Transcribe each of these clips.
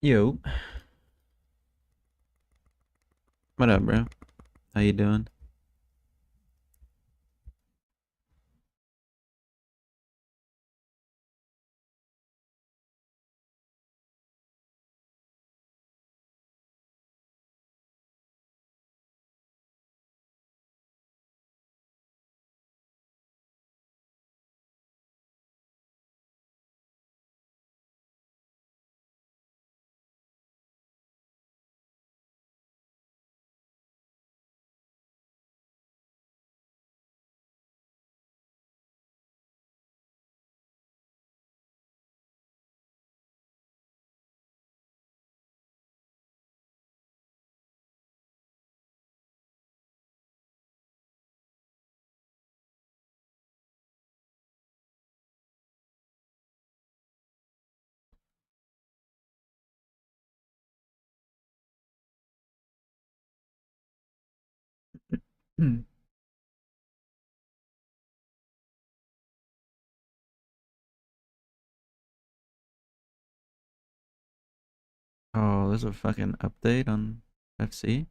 Yo, what up, bro? How you doing? Hmm. Oh, there's a fucking update on FC.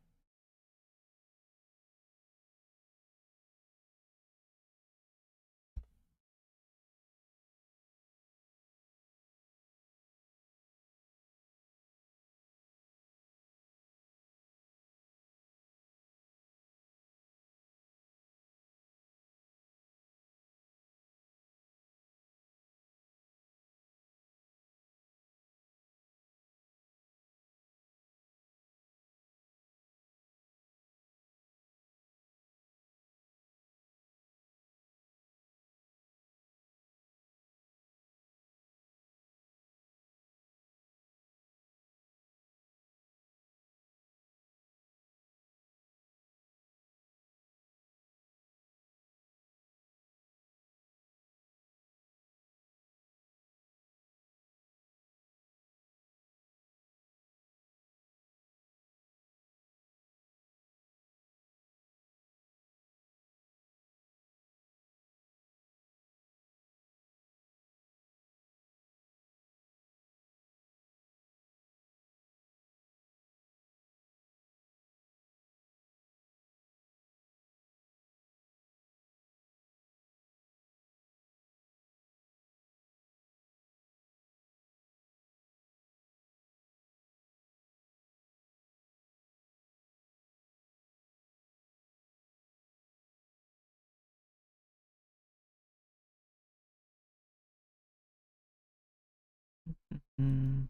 Mm.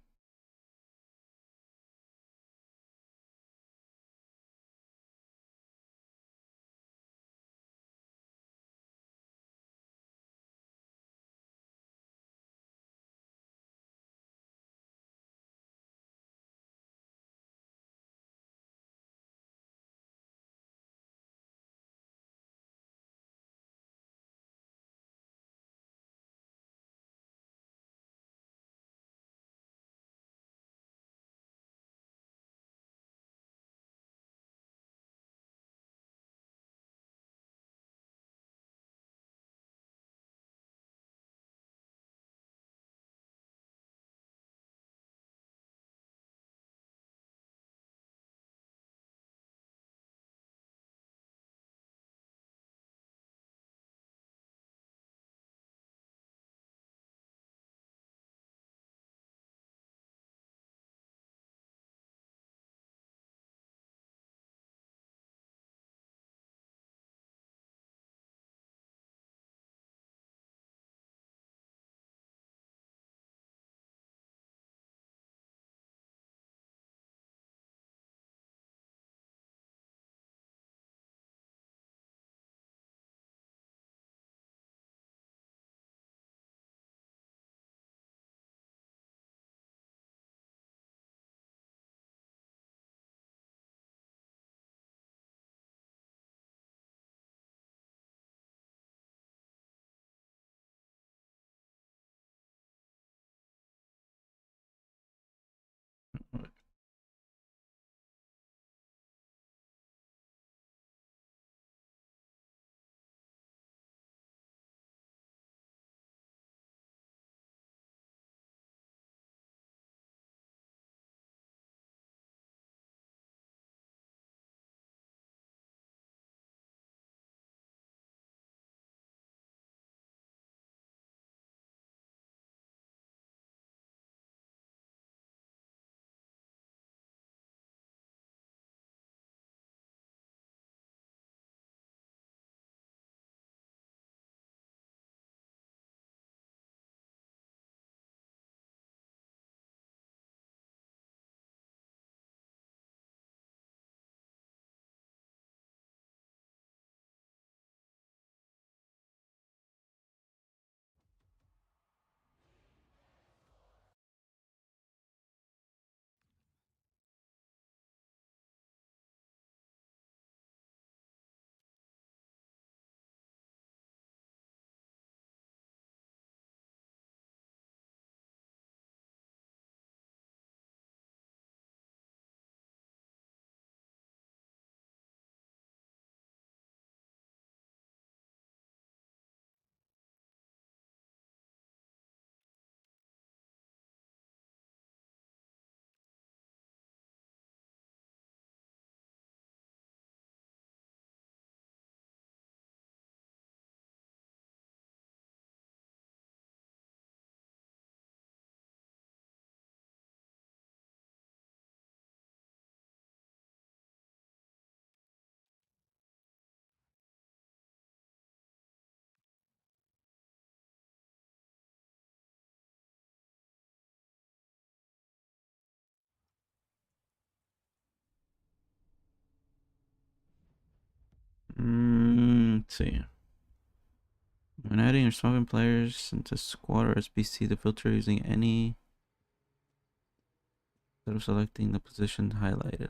Let's see. When adding or swapping players into squad or SBC, the filter using any instead of selecting the position highlighted.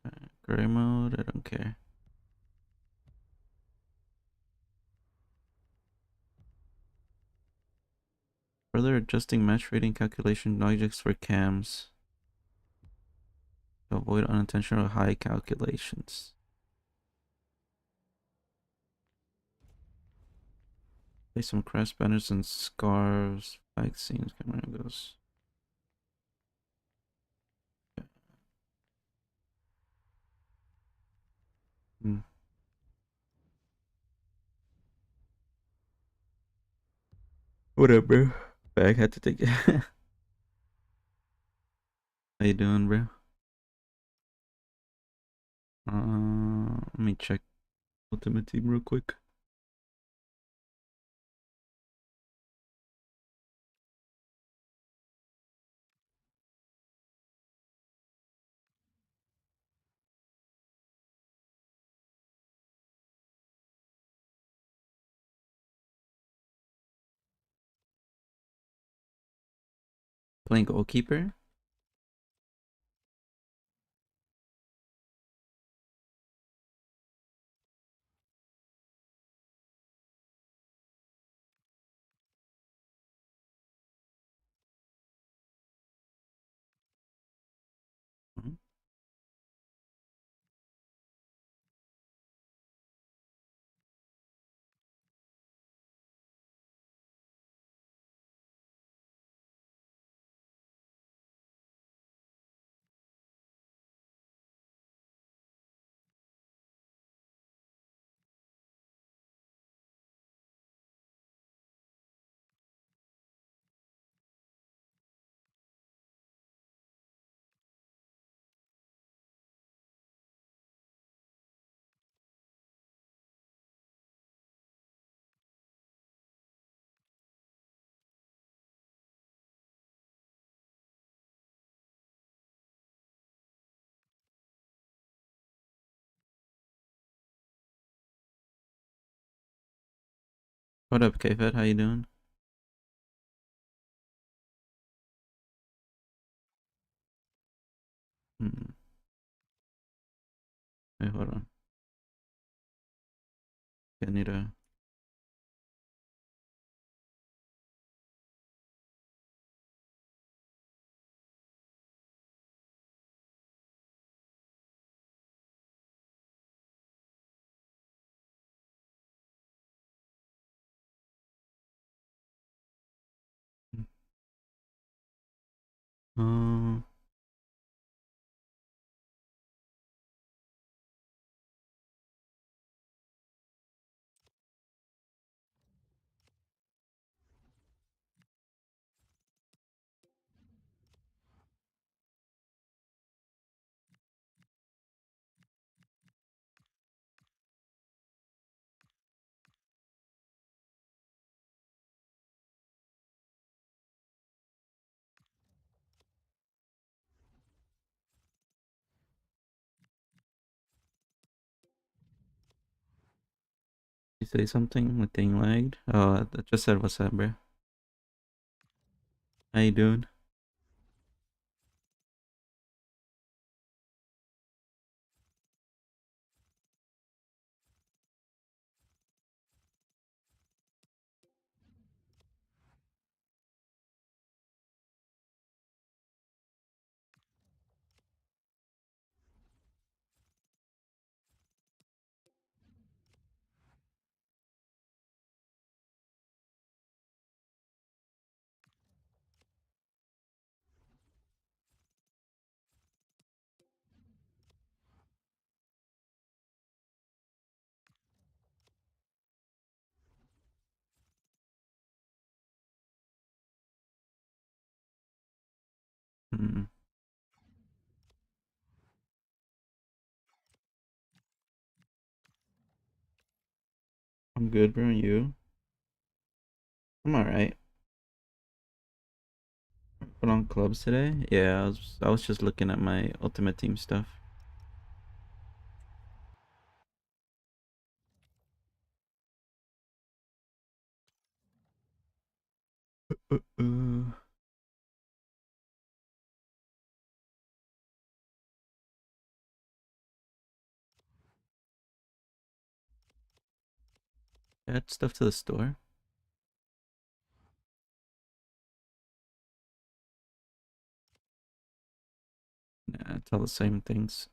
Okay. Gray mode, I don't care. Further adjusting match rating calculation logics for cams to avoid unintentional high calculations. Place some cross banners and scarves, vaccines, camera angles. Hmm. Whatever. Bag had to take it. How you doing, bro? Let me check Ultimate Team real quick. Playing goalkeeper. Mhm. What up, K-Fed? How you doing? Hmm. Wait, hold on. I need a. Um. You say something? The thing lagged? Oh, I just said what's up, bro. How you doing? Hmm. I'm good, bro. And you? I'm alright. Put on clubs today? Yeah, I was just looking at my Ultimate Team stuff. Add stuff to the store. Nah, it's all the same things.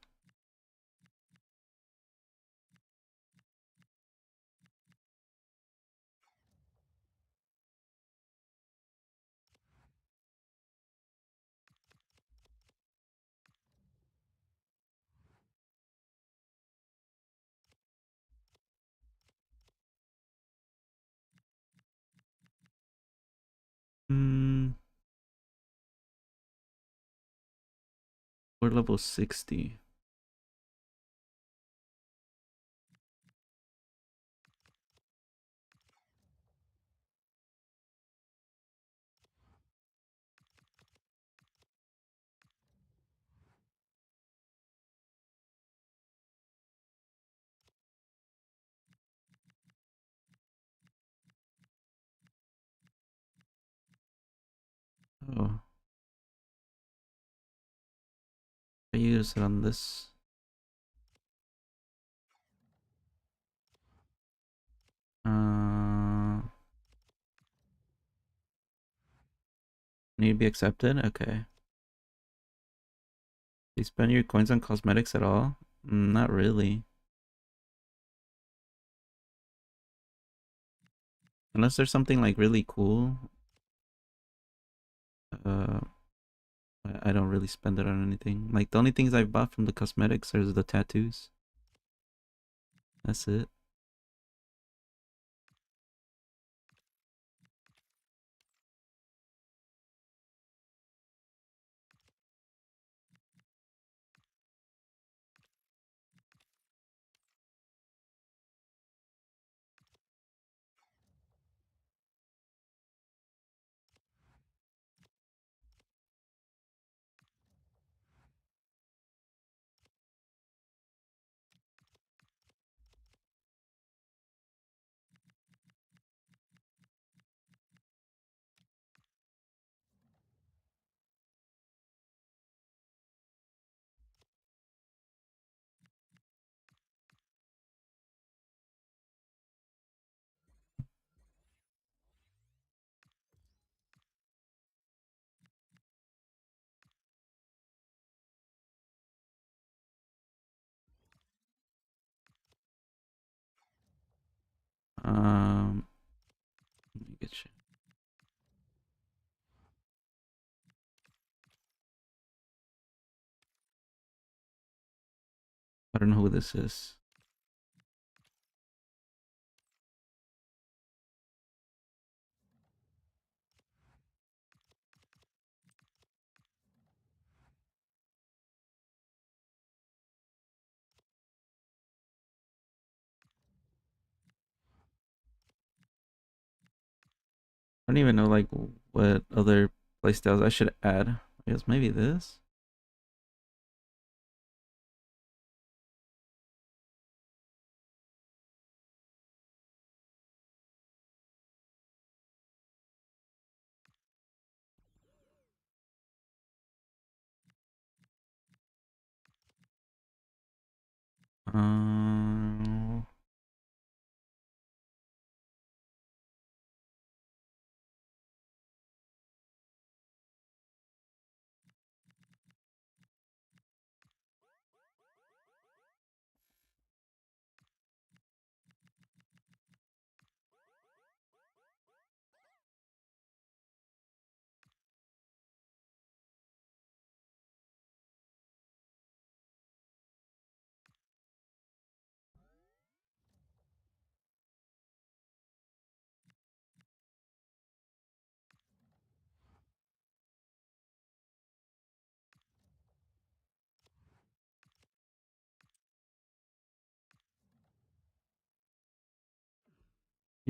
Hmm. We're level 60. Oh, I use it on this. Need to be accepted? Okay. Do you spend your coins on cosmetics at all? Not really. Unless there's something like really cool. Uh, I don't really spend it on anything. Like the only things I've bought from the cosmetics are the tattoos. That's it. Let me get you. I don't know who this is. I don't even know like what other playstyles I should add. I guess maybe this. Um,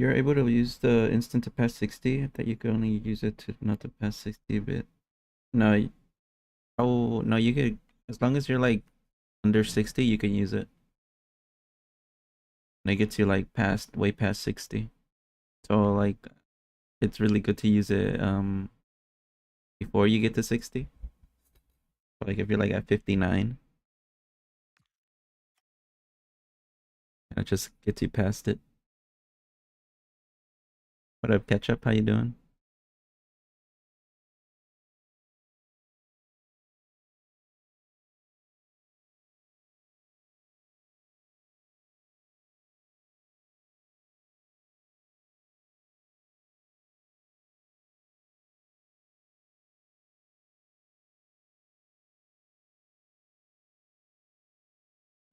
you're able to use the instant to pass 60. That you can only use it to not to pass 60 bit. No, oh no, you could as long as you're like under 60, you can use it. And it gets you like past way past 60. So like it's really good to use it before you get to 60. Like if you're like at 59, it just gets you past it. What up, Ketchup? How you doing?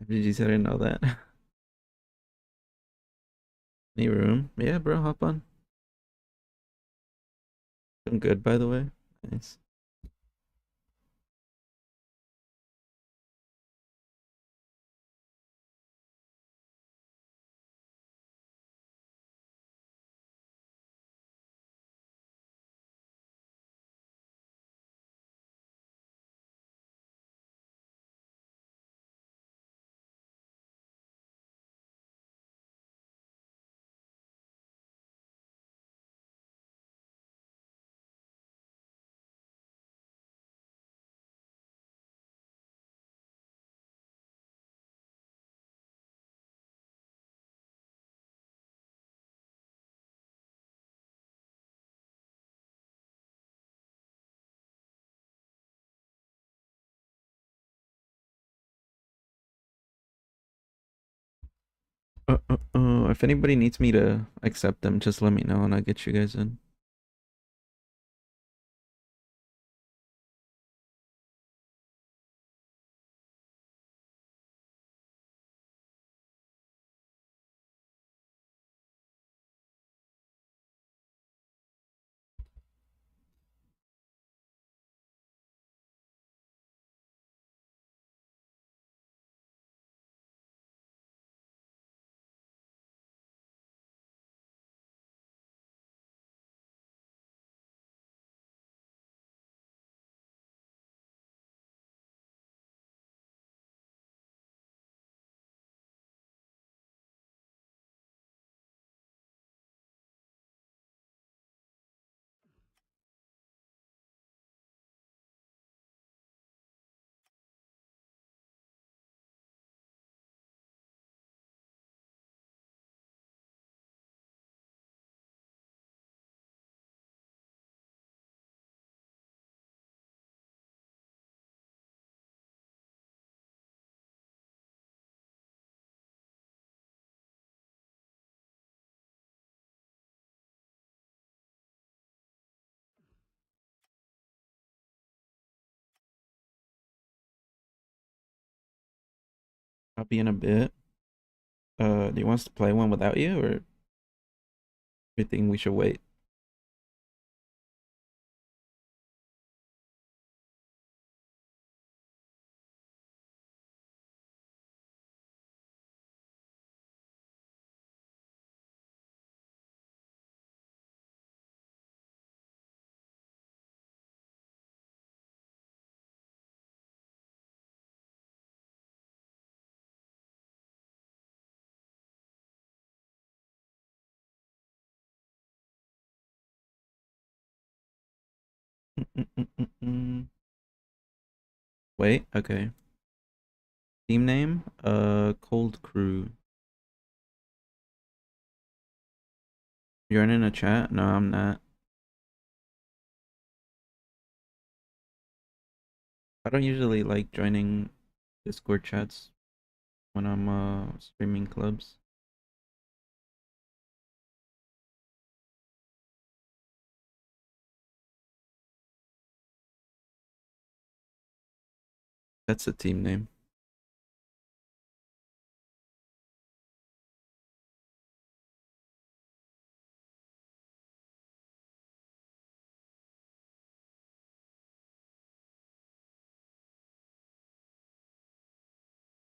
Did you say I didn't know that? Any room? Yeah, bro, hop on. Doing good, by the way. Nice. If anybody needs me to accept them, just let me know and I'll get you guys in. I'll be in a bit. Do you want us to play one without you, or you think we should wait? Wait, okay. Team name? Cold Crew. You're in a chat? No, I'm not. I don't usually like joining Discord chats when I'm streaming clubs. That's the team name.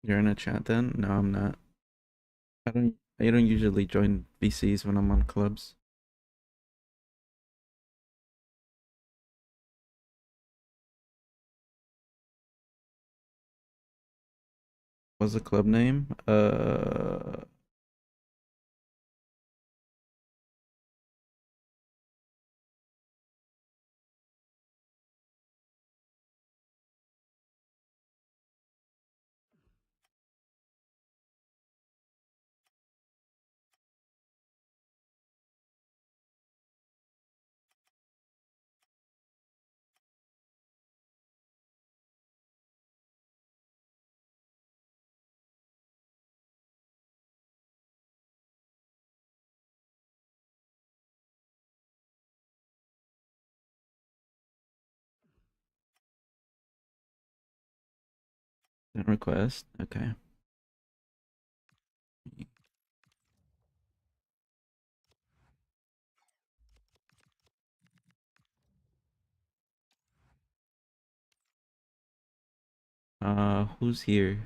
You're in a chat then? No, I'm not. I don't usually join VCs when I'm on clubs. What's the club name? Send request. Okay. Who's here?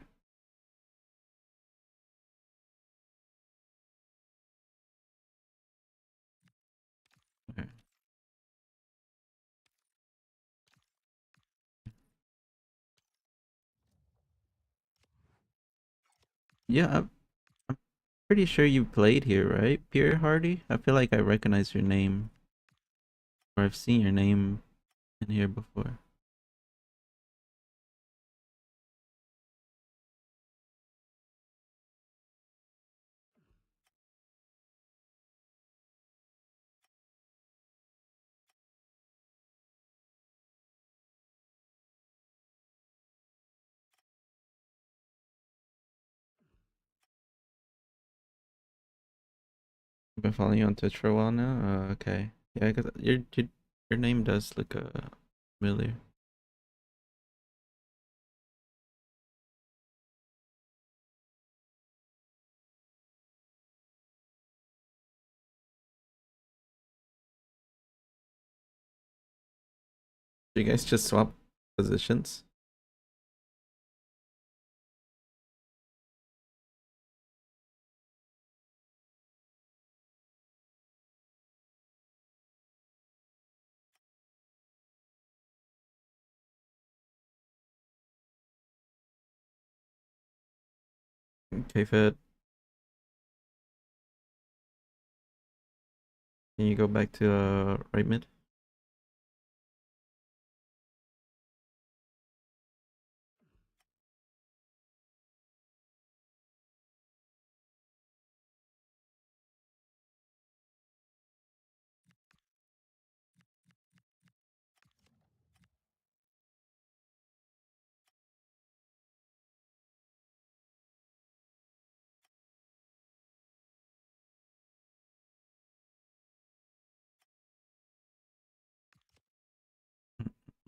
Okay. Yeah, I'm pretty sure you played here, right? Pierre Hardy? I feel like I recognize your name, or I've seen your name in here before. I've been following you on Twitch for a while now. Okay. Yeah, because your name does look familiar. You guys just swap positions? Okay, Fed. Can you go back to right mid?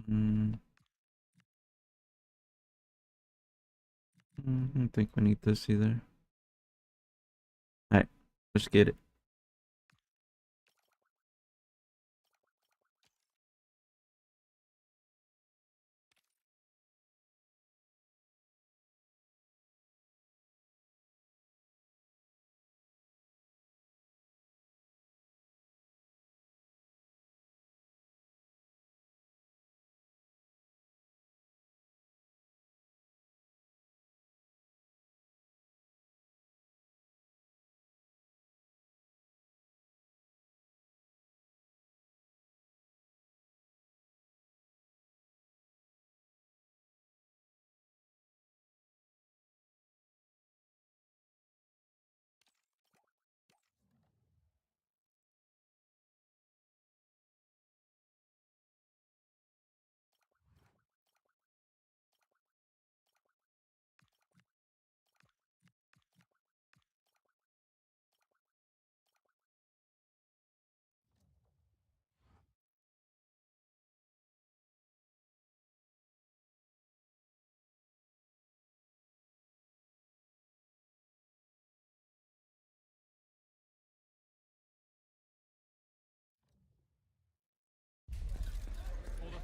Mm, I don't think we need this either. Alright, let's get it.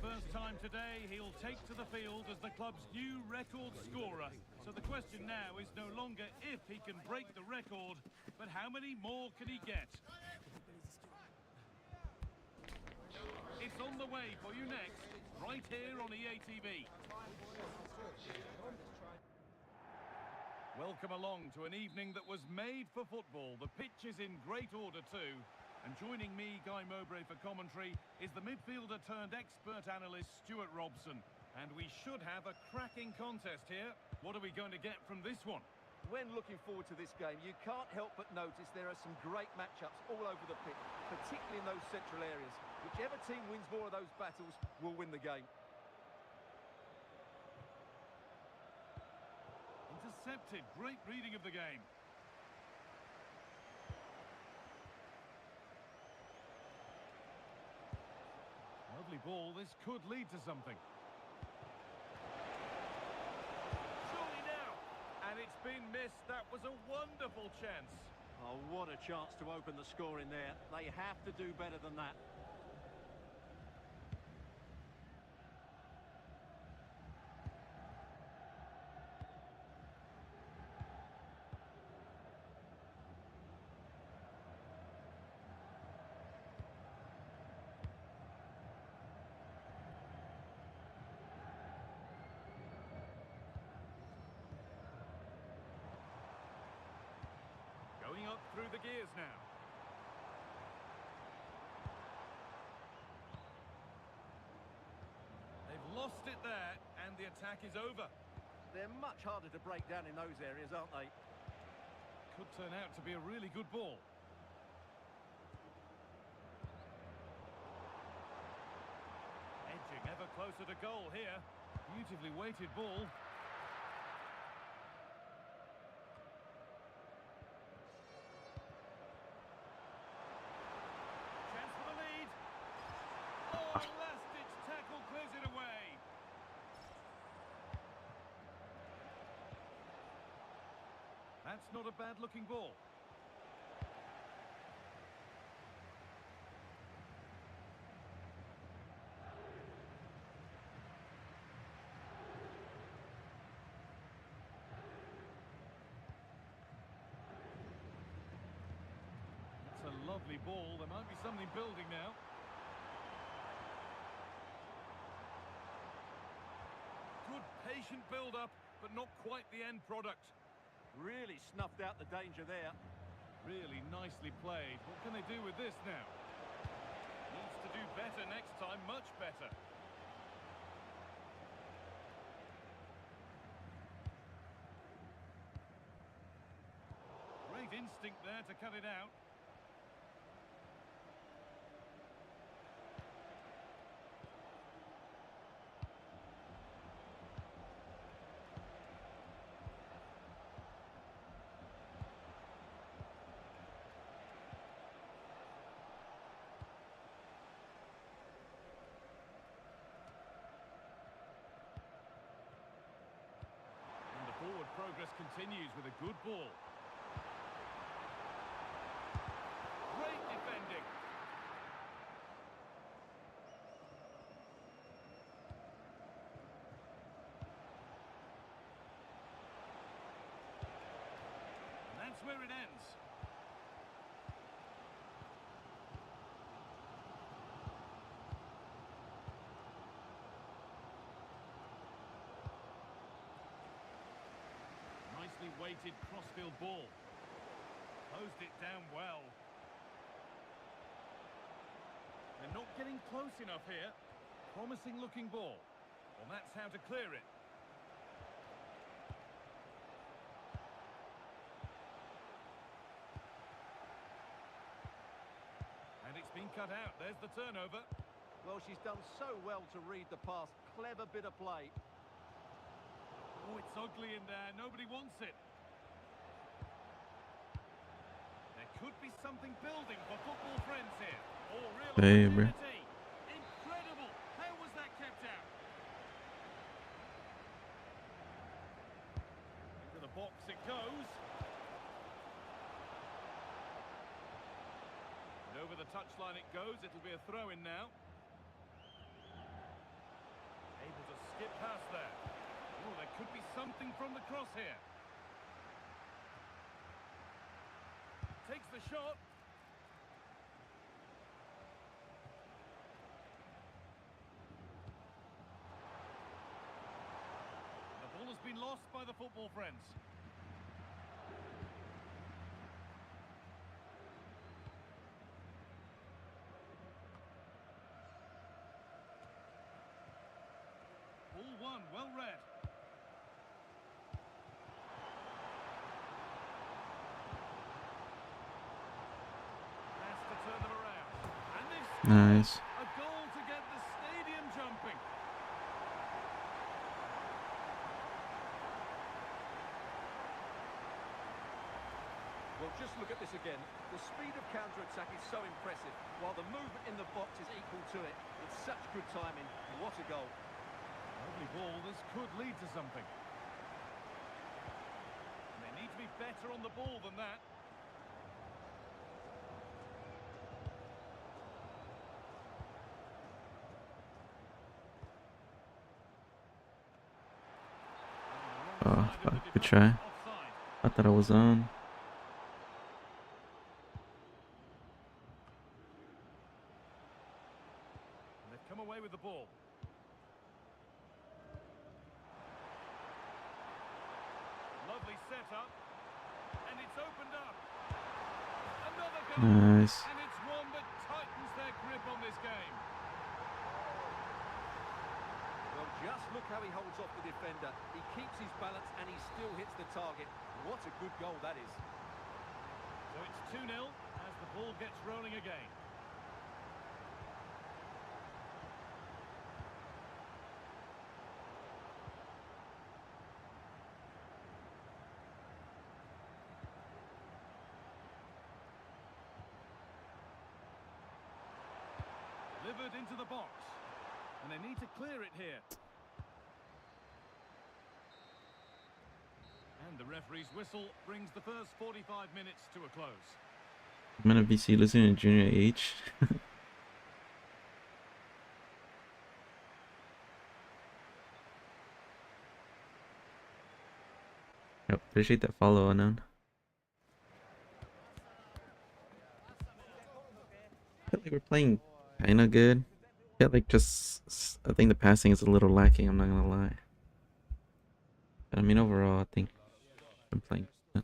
First time today, he'll take to the field as the club's new record scorer. So the question now is no longer if he can break the record, but how many more can he get? It's on the way for you next, right here on EA TV. Welcome along to an evening that was made for football. The pitch is in great order too. And joining me, Guy Mowbray, for commentary is the midfielder turned expert analyst Stuart Robson. And we should have a cracking contest here. What are we going to get from this one? When looking forward to this game, you can't help but notice there are some great matchups all over the pitch, particularly in those central areas. Whichever team wins more of those battles will win the game. Intercepted. Great reading of the game. Lovely ball. This could lead to something. Surely missed. That was a wonderful chance. Oh, what a chance to open the score in there. They have to do better than that. Going up through the gears now. They've lost it there, and the attack is over. They're much harder to break down in those areas, aren't they? Could turn out to be a really good ball. Edging ever closer to goal here. Beautifully weighted ball. Chance for the lead. Oh, last-ditch tackle clears it away. That's not a bad-looking ball. It's a lovely ball. There might be something building now. Good patient build-up, but not quite the end product. Really snuffed out the danger there. Really nicely played. What can they do with this now? Needs to do better next time, much better. Great instinct there to cut it out. And the forward progress continues with a good ball. Great defending. And that's where it ends. Nicely weighted crossfield ball. Closed it down well. They're not getting close enough here. Promising looking ball. Well, that's how to clear it. And it's been cut out. There's the turnover. Well, she's done so well to read the pass. Clever bit of play. Oh, it's ugly in there. Nobody wants it. There could be something building for football friends here. Oh, real Baby. opportunity. Incredible. How was that kept out? Into the box it goes. And over the touchline it goes. It'll be a throw-in now. Able to skip past there. Oh, there could be something from the cross here. Takes the shot. The ball has been lost by the football friends. Ball one, well read. Has to turn them around. And they've scored. Nice. A goal to get the stadium jumping. Well, just look at this again. The speed of counter-attack is so impressive, while the movement in the box is equal to it. It's such good timing. What a goal. Lovely ball. This could lead to something. And they need be better on the ball than that. Oh, fuck. Good try. I thought I was on. They've come away with the ball. Lovely setup. And it's opened up. Another goal. Nice. And it's one that tightens their grip on this game. Well, just look how he holds off the defender. He keeps his balance and he still hits the target. What a good goal that is. So it's 2-0 as the ball gets rolling again. Delivered into the box. And they need to clear it here. And the referee's whistle brings the first 45 minutes to a close. I'm gonna BC losing in junior H. Yep, appreciate that follow, Unknown. I feel like we're playing kinda good. I feel like I think the passing is a little lacking, I'm not gonna lie. But I mean, overall, I think I'm playing good.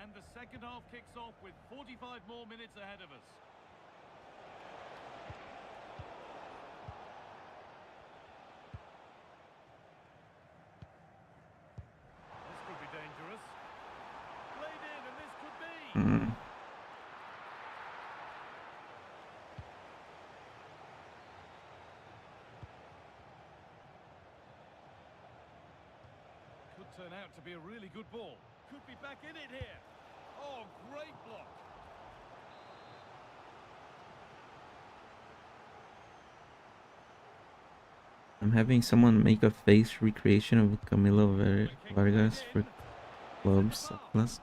And the second half kicks off with 45 more minutes ahead of us. This could be dangerous. Played in, and this could be. Could turn out to be a really good ball. Could be back in it here. Oh, great block. I'm having someone make a face recreation of Camilo Vargas for clubs plus.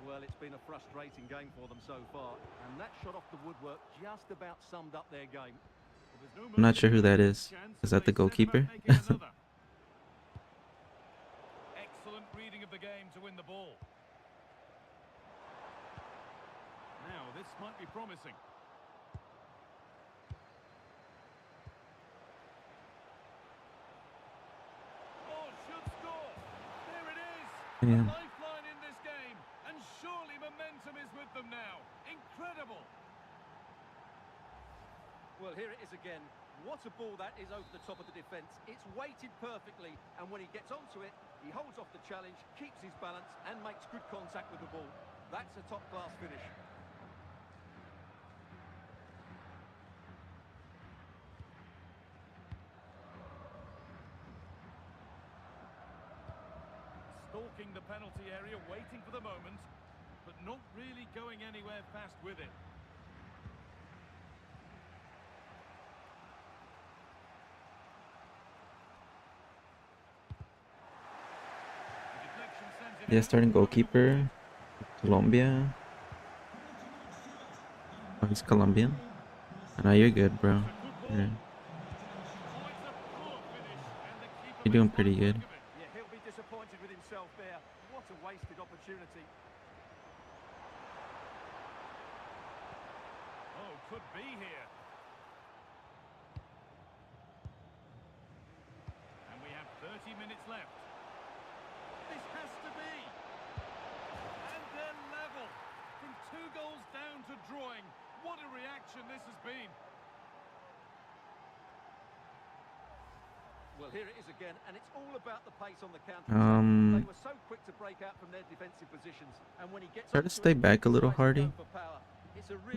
Well, it's been a frustrating game for them so far. And that shot off the woodwork just about summed up their game. Well, there's no I'm not sure who mercy that in is. this chance Is as that the they set about goalkeeper? making another. Excellent reading of the game to win the ball. Now, this might be promising. Oh, should score. There it is. Yeah. A lifeline in this game. And surely momentum is with them now. Incredible. Well, here it is again. What a ball that is over the top of the defence. It's weighted perfectly, and when he gets onto it, he holds off the challenge, keeps his balance, and makes good contact with the ball. That's a top-class finish. Stalking the penalty area, waiting for the moment, but not really going anywhere fast with it. The deflection sends it Yeah, out. starting goalkeeper, Colombia. Oh, he's Colombian. No, you're good, bro. It's a good ball. You're, Oh, it's a poor finish, and the keeper you're doing makes pretty light good. work of it. Yeah, he'll be disappointed with himself there. What a wasted opportunity. Oh, could be here. And we have 30 minutes left. This has to be. And they're level. From 2 goals down to drawing. What a reaction this has been. Well, here it is again, and it's all about the pace on the counter. They were so quick to break out from their defensive positions, and when he gets Try to stay back a little, Hardy.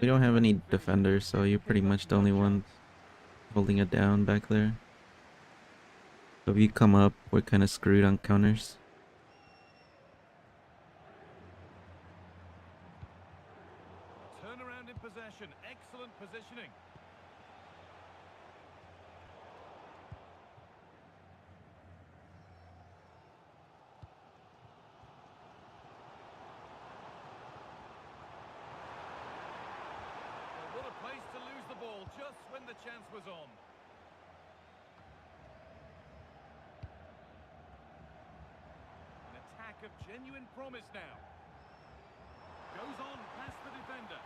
We don't have any defenders, so you're pretty much the only one holding it down back there. So if you come up, we're kind of screwed on counters. Turnaround in possession, excellent positioning. Well, what a place to lose the ball just when the chance was on. An attack of genuine promise now. Goes on past the defender.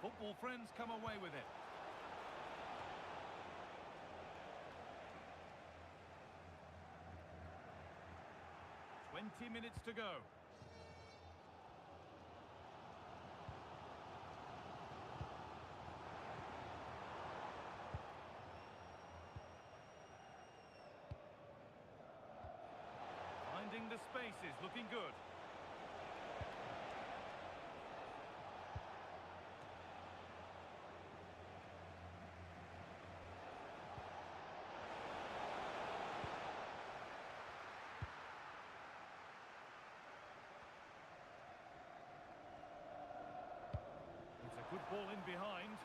Football friends come away with it. Minutes to go. Finding the spaces, looking good. Good ball in behind.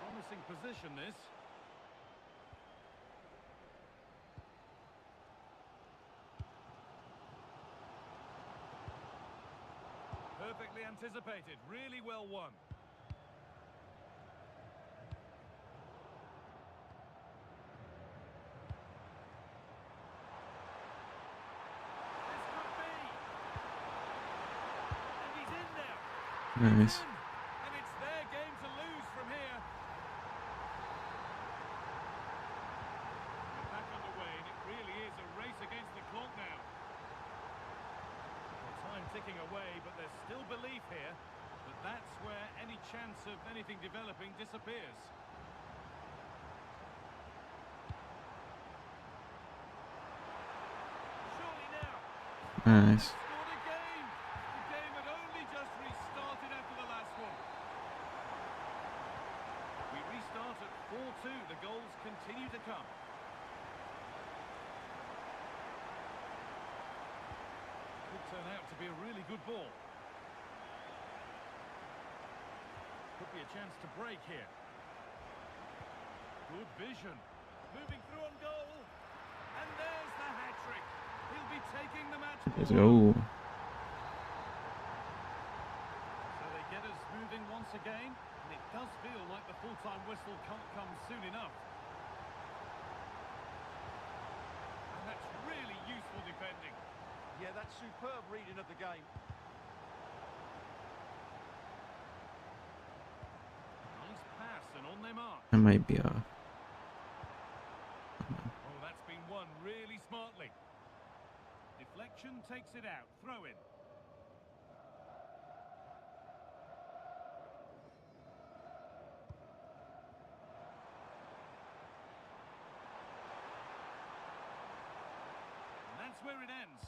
Promising position this. Perfectly anticipated, really well won. Nice. And it's their game to lose from here. We're back underway, and it really is a race against the clock now. Well, time ticking away, but there's still belief here. But that's where any chance of anything developing disappears. Surely now. Nice. The goals continue to come. Could turn out to be a really good ball. Could be a chance to break here. Good vision. Moving through on goal. And there's the hat-trick. He'll be taking the match forward. Let's go. So they get us moving once again. And it does feel like the full-time whistle can't come soon enough. And that's really useful defending. Yeah, that's superb reading of the game. Nice pass and on their mark. That might be a... Oh, that's been won really smartly. Deflection takes it out. Throw in. That's where it ends.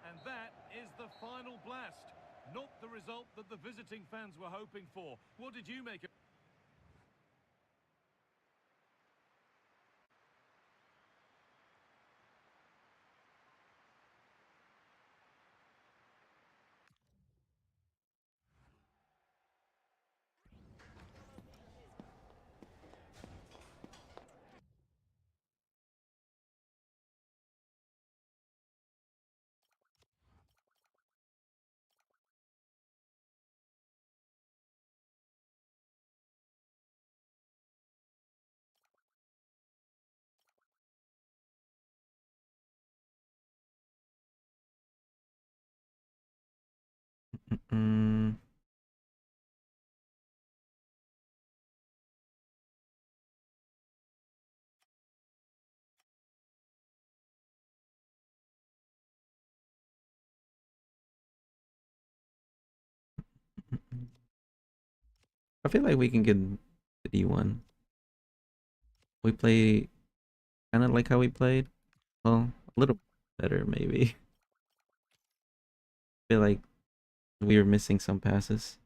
And that is the final blast. Not the result that the visiting fans were hoping for. What did you make of it? Mm. I feel like we can get the D1. We play kind of like how we played. Well, a little better maybe. I feel like we were missing some passes.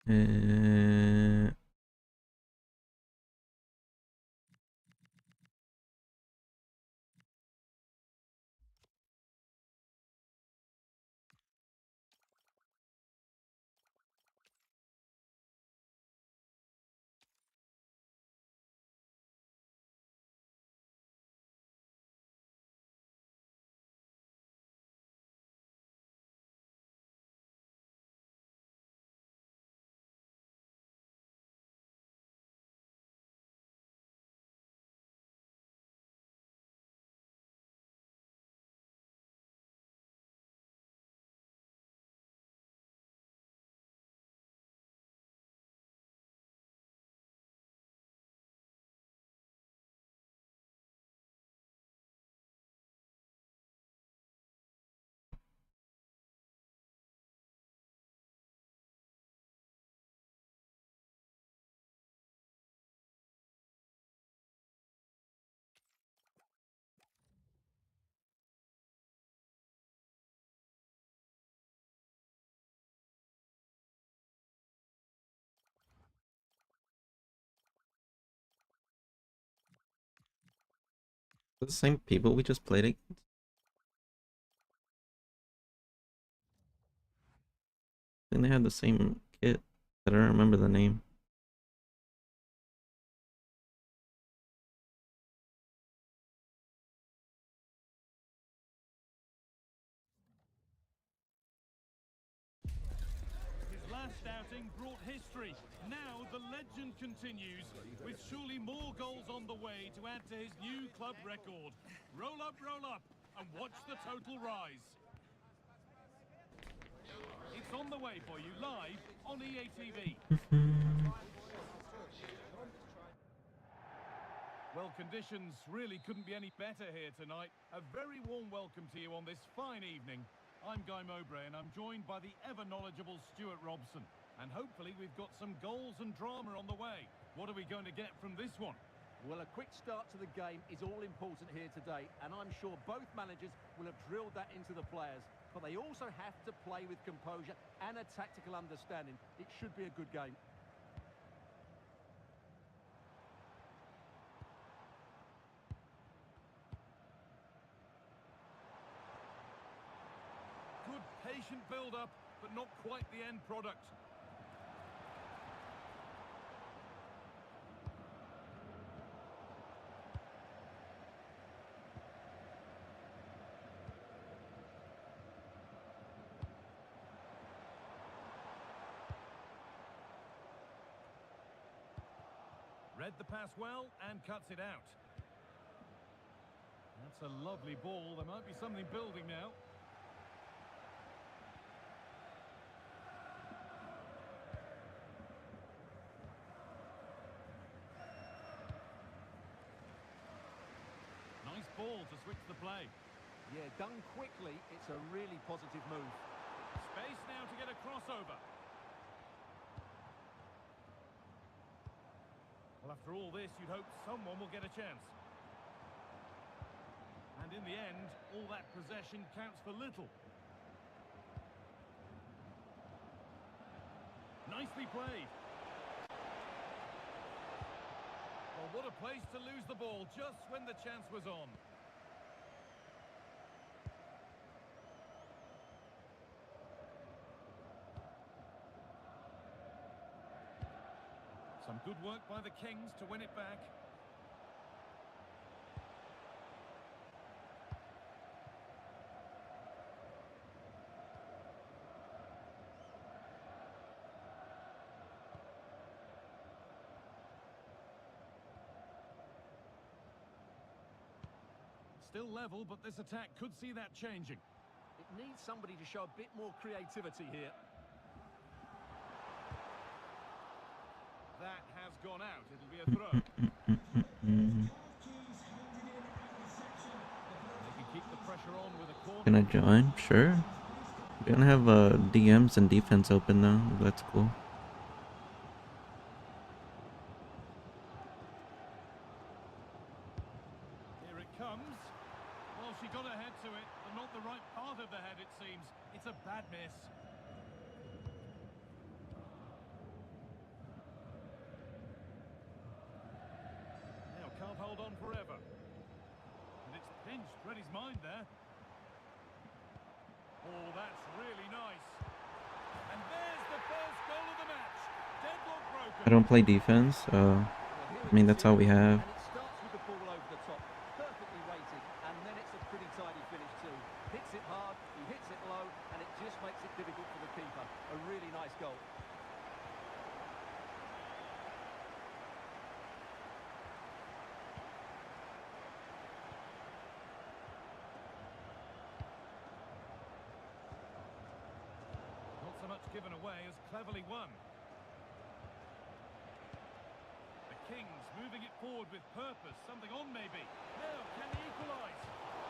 Uh, the same people we just played against. I think they had the same kit, but I don't remember the name. His last outing brought history. Now the legend continues, with surely more goals on the way to add to his new club record. Roll up, and watch the total rise. It's on the way for you live on EA TV. Well, conditions really couldn't be any better here tonight. A very warm welcome to you on this fine evening. I'm Guy Mowbray and I'm joined by the ever-knowledgeable Stuart Robson. And hopefully we've got some goals and drama on the way. What are we going to get from this one? Well, a quick start to the game is all important here today, and I'm sure both managers will have drilled that into the players. But they also have to play with composure and a tactical understanding. It should be a good game. Good patient build-up, but not quite the end product. Read the pass well and cuts it out. That's a lovely ball. There might be something building now. Nice ball to switch the play. Yeah, done quickly. It's a really positive move. Space now to get a crossover. Well, after all this, you'd hope someone will get a chance. And in the end, all that possession counts for little. Nicely played. Well, what a place to lose the ball just when the chance was on. Some good work by the Kings to win it back. Still level, but this attack could see that changing. It needs somebody to show a bit more creativity here. That has gone out. It'll be a throw. They can keep the pressure on with a corner. Can I join? Sure. We don't have DMs and defense open though. That's cool. Here it comes. Well, she got her head to it, but not the right part of the head, it seems. It's a bad miss. Now, can't hold on forever. And it's pinched. Read his mind there. Oh, that's really nice. And there's the first goal of the match. Deadlock broken. I don't play defense. I mean, that's all we have. And it starts with the ball over the top. Perfectly weighted. And then it's a pretty tidy finish too. Hits it hard, he hits it low, and it just makes it difficult for the keeper. A really nice goal. Not so much given away as cleverly won. The Kings moving it forward with purpose. Something on maybe. Now, can he equalise?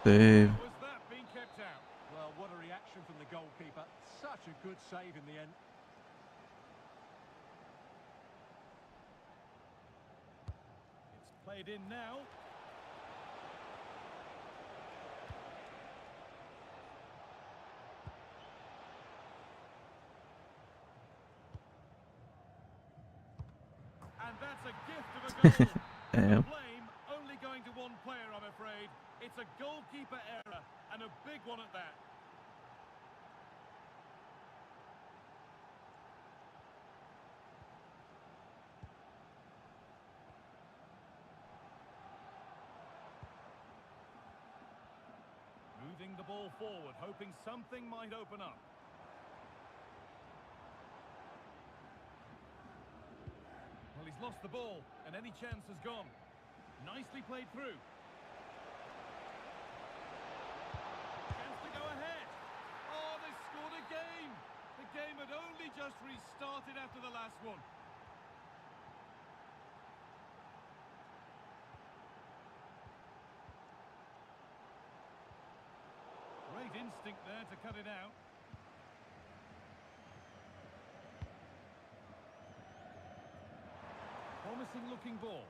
Save. Was that being kept out? Well, what a reaction from the goalkeeper. Such a good save in the end. It's played in now. And that's a gift of a goal. Damn. The blame only going to one player, I'm afraid. It's a goalkeeper error, and a big one at that. Moving the ball forward, hoping something might open up. Well, he's lost the ball, and any chance has gone. Nicely played through. Chance to go ahead. Oh, they scored again. The game had only just restarted after the last one. Great instinct there to cut it out. Promising looking ball.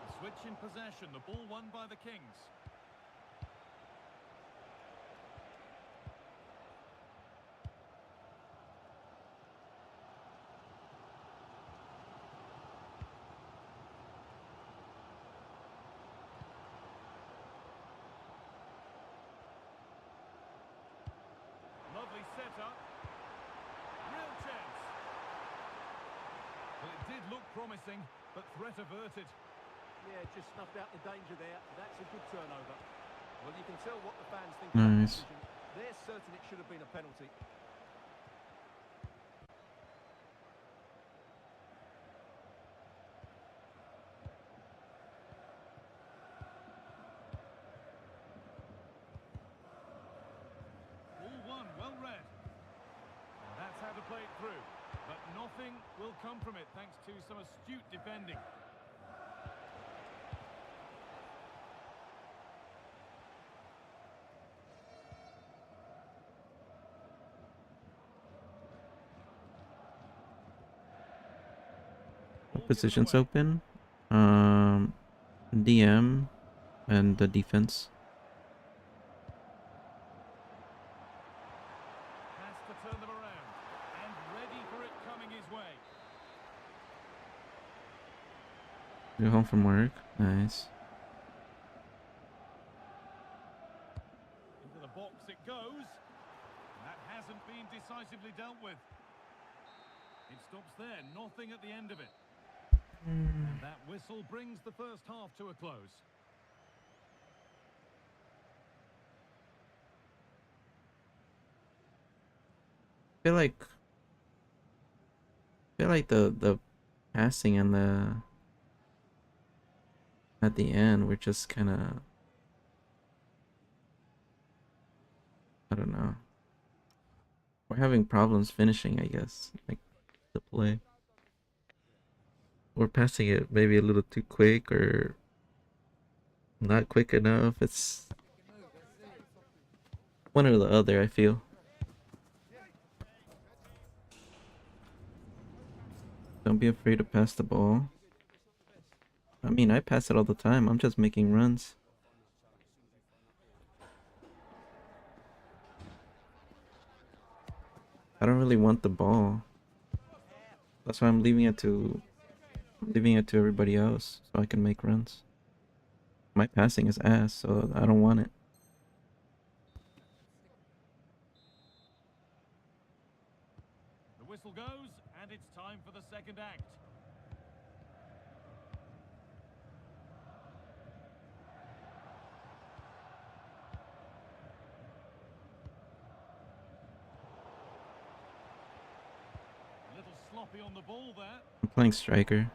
A switch in possession, the ball won by the Kings. Lovely setup. Real chance. Well, it did look promising, but threat averted. Yeah, just snuffed out the danger there. That's a good turnover. Well, you can tell what the fans think of that Nice. decision. They're certain it should have been a penalty. All one, well read. And that's how to play it through. But nothing will come from it thanks to some astute defending. Ball given Positions away. open. DM and the defense. Has to turn them around. And ready for it coming his way. You're home from work. Nice. Into the box it goes. That hasn't been decisively dealt with. It stops there, nothing at the end of it. And that whistle brings the first half to a close. I feel like the passing and the at the end we're just kind of, I don't know. We're having problems finishing, I guess. Like the play. We're passing it maybe a little too quick or not quick enough. It's one or the other, I feel. Don't be afraid to pass the ball. I mean, I pass it all the time. I'm just making runs. I don't really want the ball. That's why I'm leaving it to everybody else so I can make runs. My passing is ass, so I don't want it. The whistle goes, and it's time for the second act. A little sloppy on the ball there. I'm playing striker.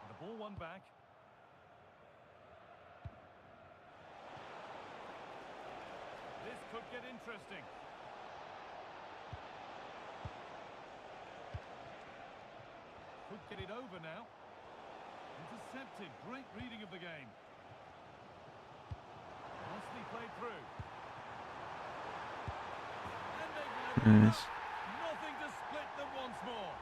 The ball won back. This could get interesting. Could get it over now. Intercepted. Great reading of the game. Nicely played through. And they've leveled it Nice. up. Nothing to split them once more.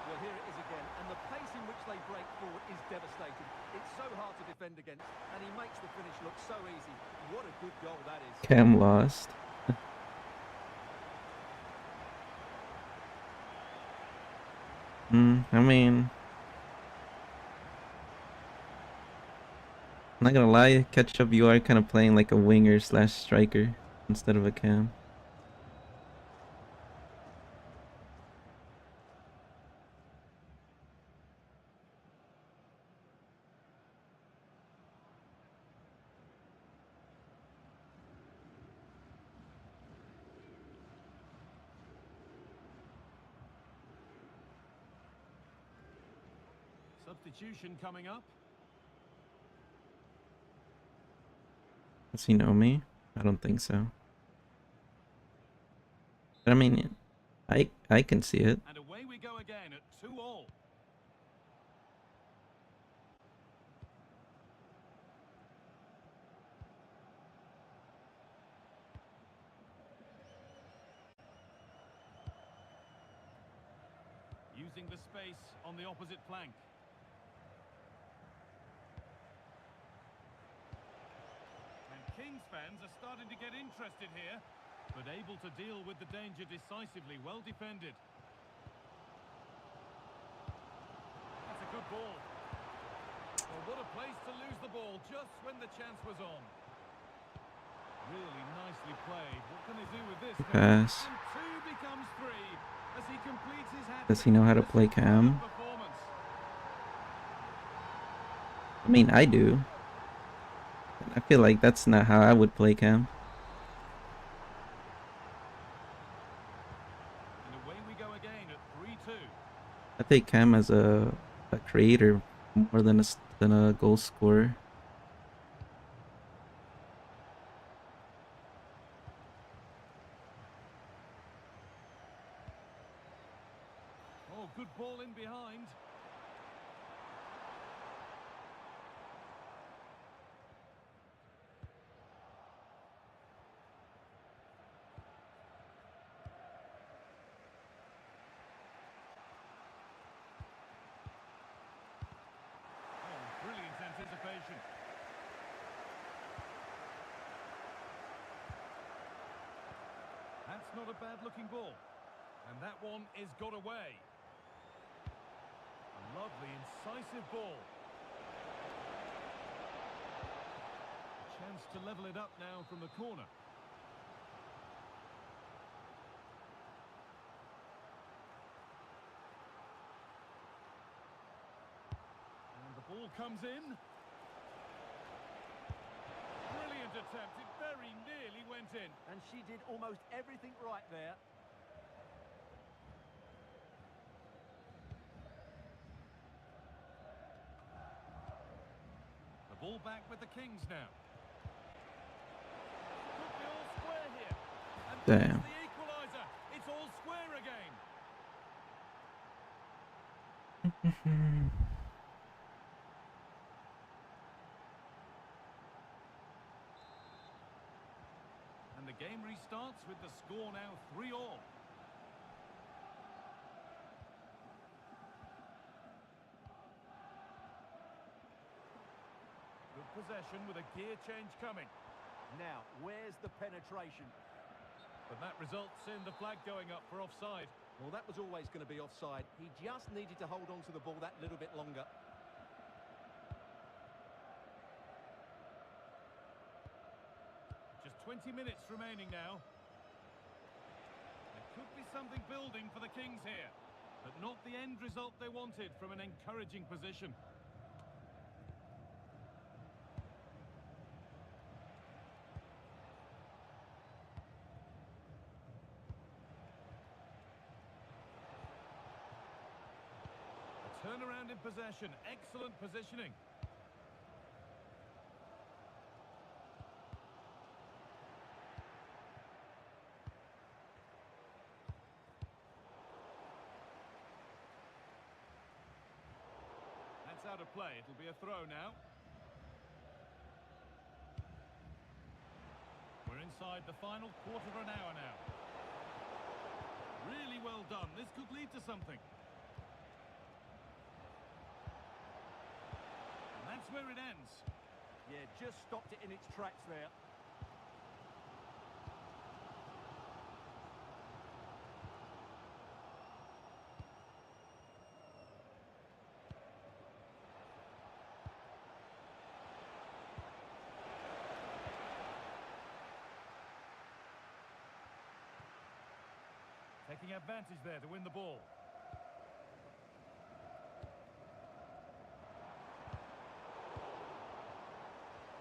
Well, here it is again, and the pace in which they break forward is devastating. It's so hard to defend against, and he makes the finish look so easy. What a good goal that is. Cam lost. I mean, I'm not gonna lie, Ketchup, you are kind of playing like a winger slash striker instead of a cam. Substitution coming up. Does he know me? I don't think so. But I mean, I can see it. And away we go again at 2-2. Using the space on the opposite flank. And Kings fans are starting to get interested here, but able to deal with the danger decisively. Well defended. That's a good ball. Well, what a place to lose the ball just when the chance was on. Really nicely played. What can they do with this Good now? pass. And two becomes three as he completes his hat Does he know how to play Cam? performance. I mean, I do. I feel like that's not how I would play Cam. And away we go again at 3-2. I take Cam as a creator more than than a goal scorer. Oh, good ball in behind. Oh, brilliant anticipation. That's not a bad-looking ball. And that one is got away. A lovely, incisive ball. A chance to level it up now from the corner. And the ball comes in. Brilliant attempt. It very nearly went in. And she did almost everything right there. The ball back with the Kings now. Could be all square here. And there's Damn. the equaliser. It's all square again. And the game restarts with the score now 3-all. Good possession with a gear change coming. Now, where's the penetration? But that results in the flag going up for offside. Well, that was always going to be offside. He just needed to hold on to the ball that little bit longer. Just 20 minutes remaining now. There could be something building for the Kings here, but not the end result they wanted from an encouraging position. A turnaround in possession, excellent positioning. That's out of play. It'll be a throw now. We're inside the final quarter of an hour now. Really well done. This could lead to something. And that's where it ends. Yeah, just stopped it in its tracks there. Taking advantage there to win the ball.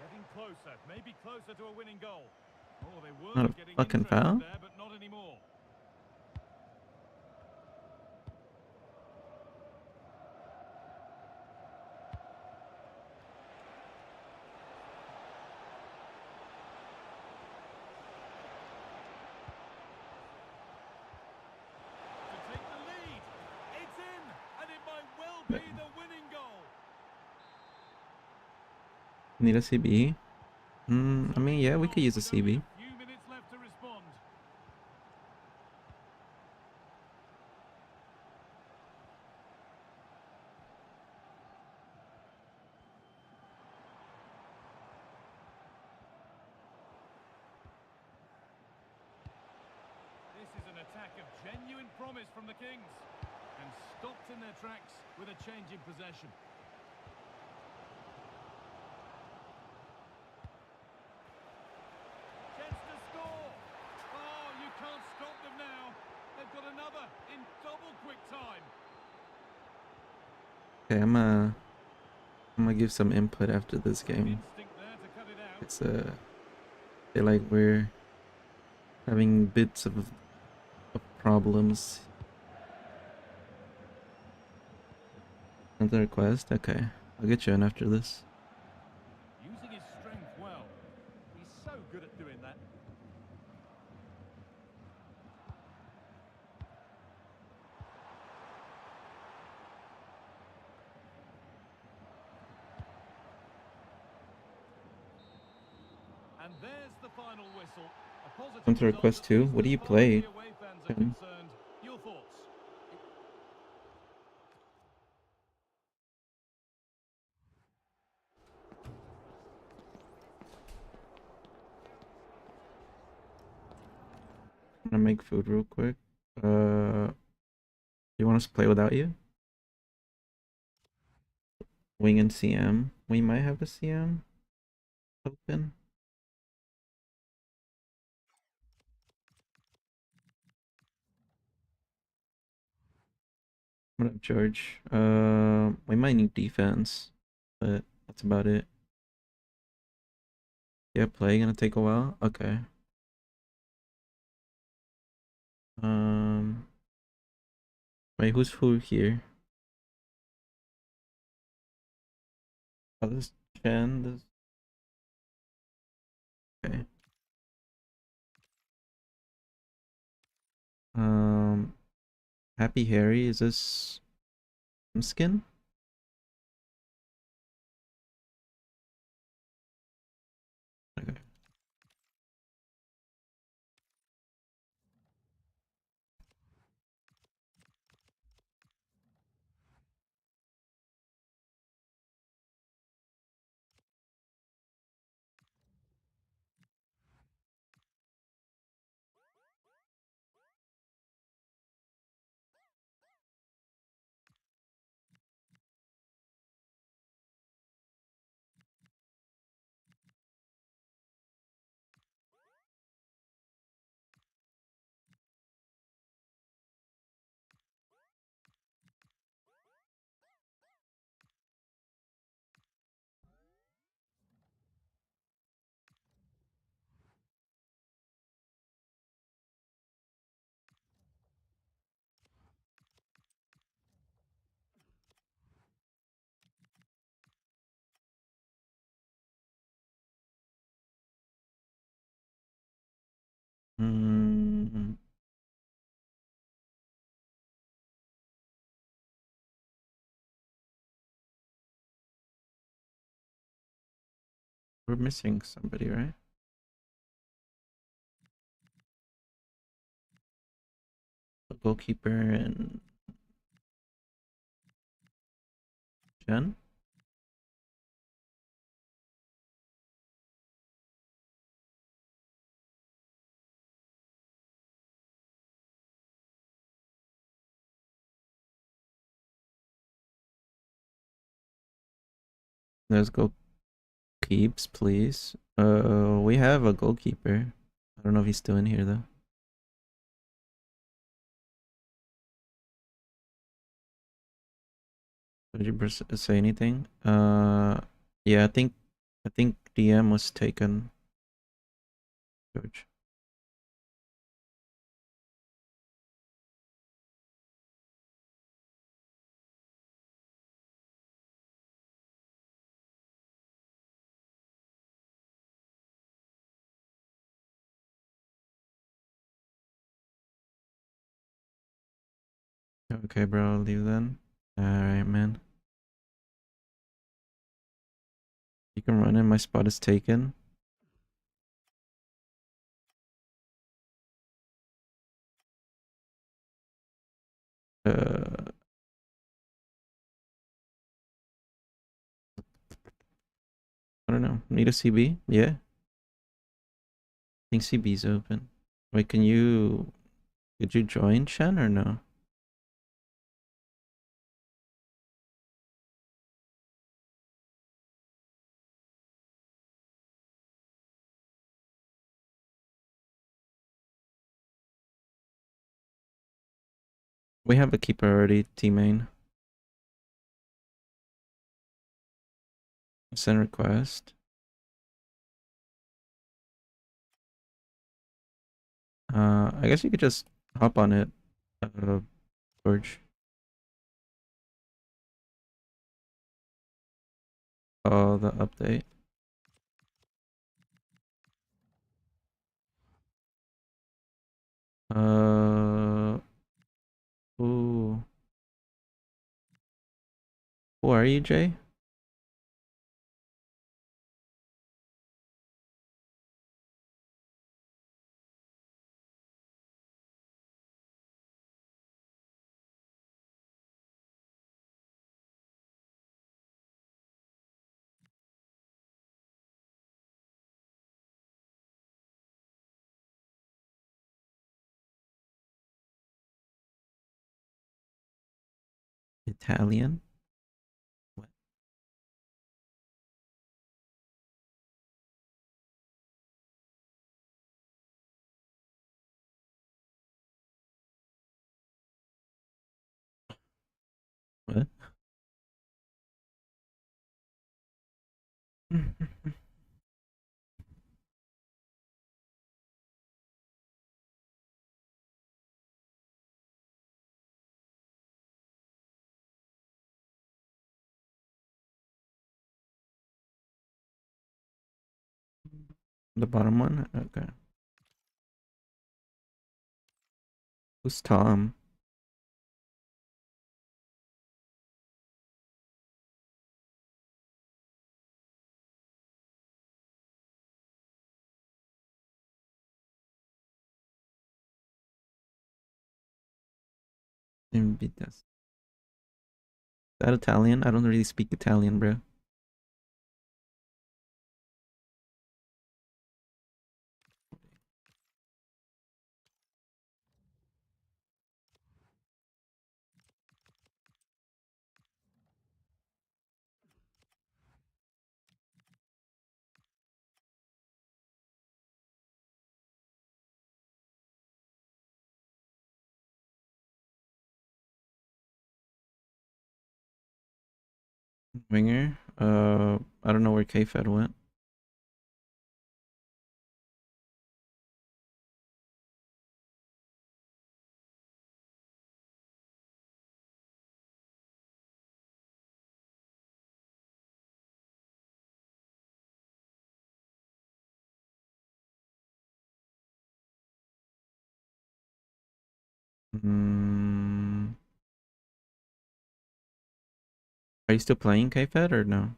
Getting closer, maybe closer to a winning goal. Oh, they were Not a getting fucking interested foul? there, but not anymore. To take the lead. It's in, and it might well be the winning goal. Need a CB? I mean, yeah, we could use a With only CB. a few minutes left to respond. This is an attack of genuine promise from the Kings. And stopped in their tracks with a change in possession. another in double quick time. Okay, I'm gonna give some input after this game. Instinct there to cut it out. It's I feel like we're having bits of problems. Another request? Okay, I'll get you in after this. Using his strength well. He's so good at doing that. And there's the final whistle. A positive Counter result request at too. least What do as you far as play? the away fans are Ken? concerned. Your thoughts? I'm gonna make food real quick. You want us to play without you? Wing and CM. We might have a CM open. What up, George? We might need defense, but that's about it. Yeah, play gonna take a while. Okay. Wait, who's who here? Oh, this Chen. This. Okay. Happy Harry. Is this skin? Okay. Mm, we're missing somebody, right? A goalkeeper and Jen. Let's go keeps, please. We have a goalkeeper. I don't know if he's still in here though. Did you say anything? Yeah, I think DM was taken. George. Okay, bro, I'll leave then. Alright, man. You can run in, my spot is taken. Uh, I don't know. Need a CB? Yeah. I think CB's open. Wait, could you join Shen or no? We have a keeper already, T-main. Send request. I guess you could just hop on it, George. Oh, the update. Ooh. Who are you, Jay? Italian? What? What? The bottom one? Okay. Who's Tom? Invitas. Is that Italian? I don't really speak Italian, bro. Winger? I don't know where K-Fed went. Mm, are you still playing K-Fed or no?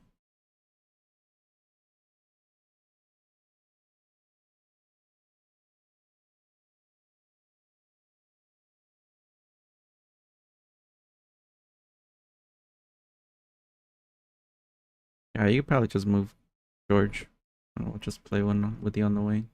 Yeah, you could probably just move George. I'll just play one with you on the wing.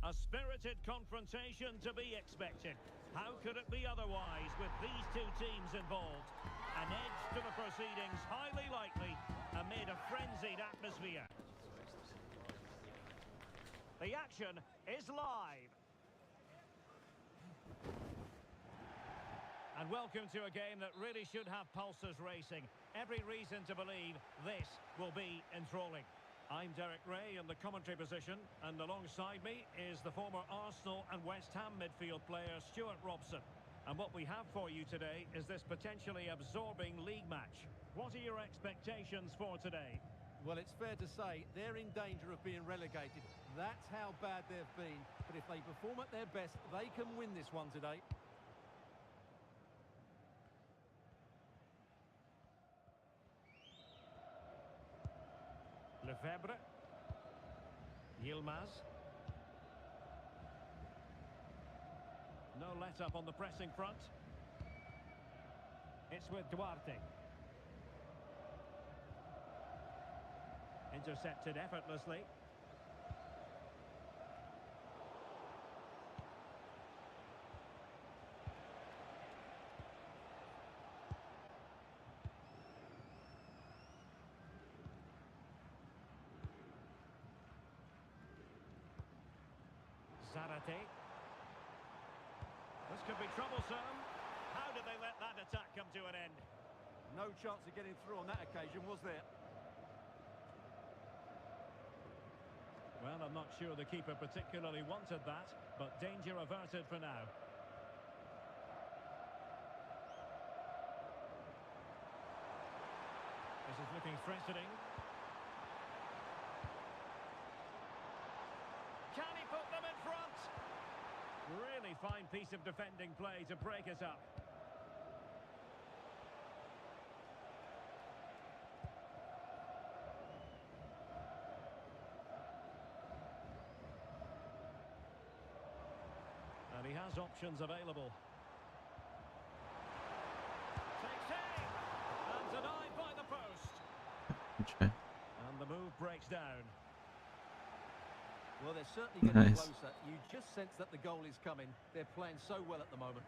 A spirited confrontation to be expected. How could it be otherwise with these two teams involved? An edge to the proceedings, highly likely, amid a frenzied atmosphere. The action is live. And welcome to a game that really should have pulses racing. Every reason to believe this will be enthralling. I'm Derek Ray in the commentary position, and alongside me is the former Arsenal and West Ham midfield player Stuart Robson. And what we have for you today is this potentially absorbing league match. What are your expectations for today? Well, it's fair to say they're in danger of being relegated. That's how bad they've been. But if they perform at their best, they can win this one today. Lefebvre. Yilmaz. No let-up on the pressing front. It's with Duarte. Intercepted effortlessly. Zarate. This could be troublesome. How did they let that attack come to an end? No chance of getting through on that occasion, was there? Well, I'm not sure the keeper particularly wanted that, but danger averted for now. This is looking threatening. Can he put them in front? Really fine piece of defending play to break it up. And he has options available. Takes aim! And denied by the post. Okay. And the move breaks down. Well, they're certainly getting Nice. closer. You just sense that the goal is coming. They're playing so well at the moment.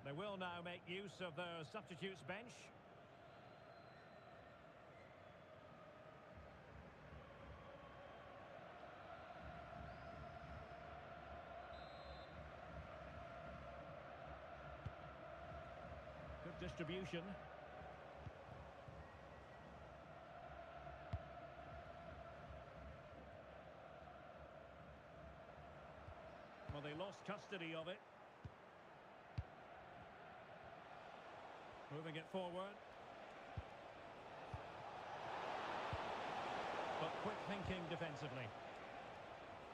They will now make use of their substitutes bench. Good distribution. Well, they lost custody of it. Moving it forward. But quick thinking defensively.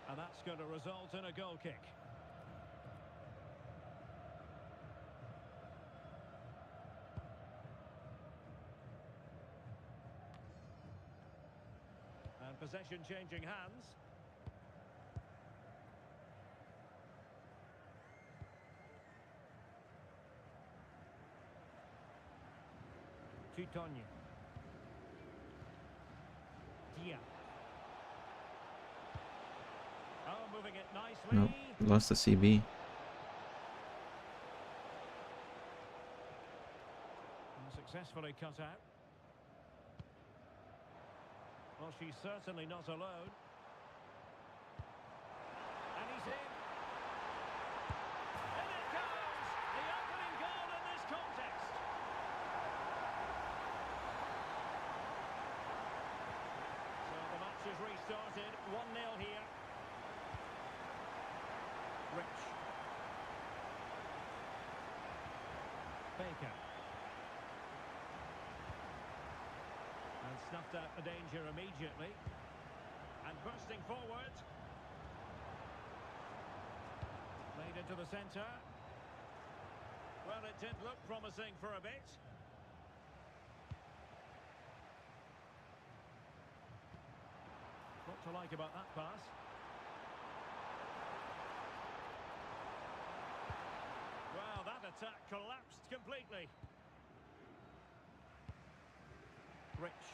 And that's going to result in a goal kick. And possession changing hands. Tutonye. Dia. Oh, moving it nicely. Nope. Lost the CB. And successfully cut out. Well, she's certainly not alone. And he's in. And it goes! The opening goal in this contest. So the match is restarted. 1-0 here. Rich. Baker. And snuffed out the danger immediately. And bursting forward. Played into the centre. Well, it did look promising for a bit. What to like about that pass? Well, that attack collapsed completely. Rich.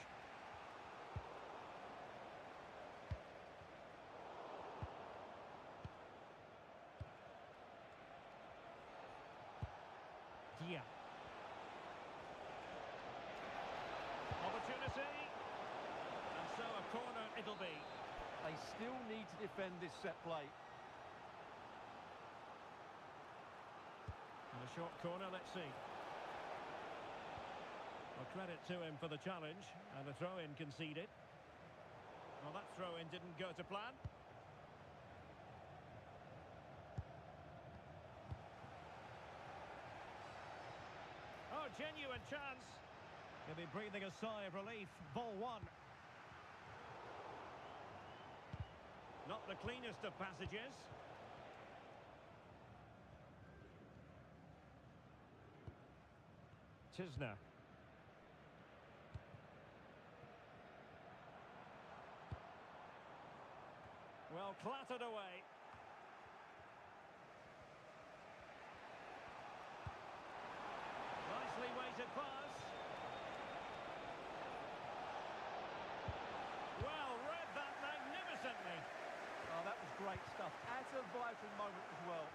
see. And so a corner it'll be. They still need to defend this set play. And a short corner, let's see. Well, credit to him for the challenge, and a throw-in conceded. Well, that throw-in didn't go to plan. Oh, genuine chance. He'll be breathing a sigh of relief. Ball one. Not the cleanest of passages. Tisner. Well, clattered away. Nicely weighted pass. Well, read that magnificently. Oh, that was great stuff. At a vital moment as well.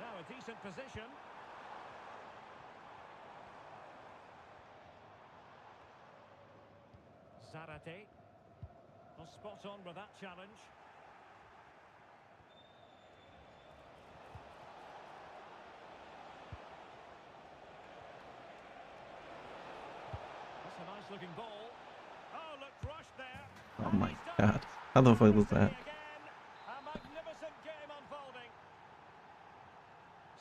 Now a decent position. Zarate. Well, spot on with that challenge. That's a nice looking ball. Oh, looked rushed there. Oh And my he's done god. it. How the fuck was Opportunity that? again. A magnificent game unfolding.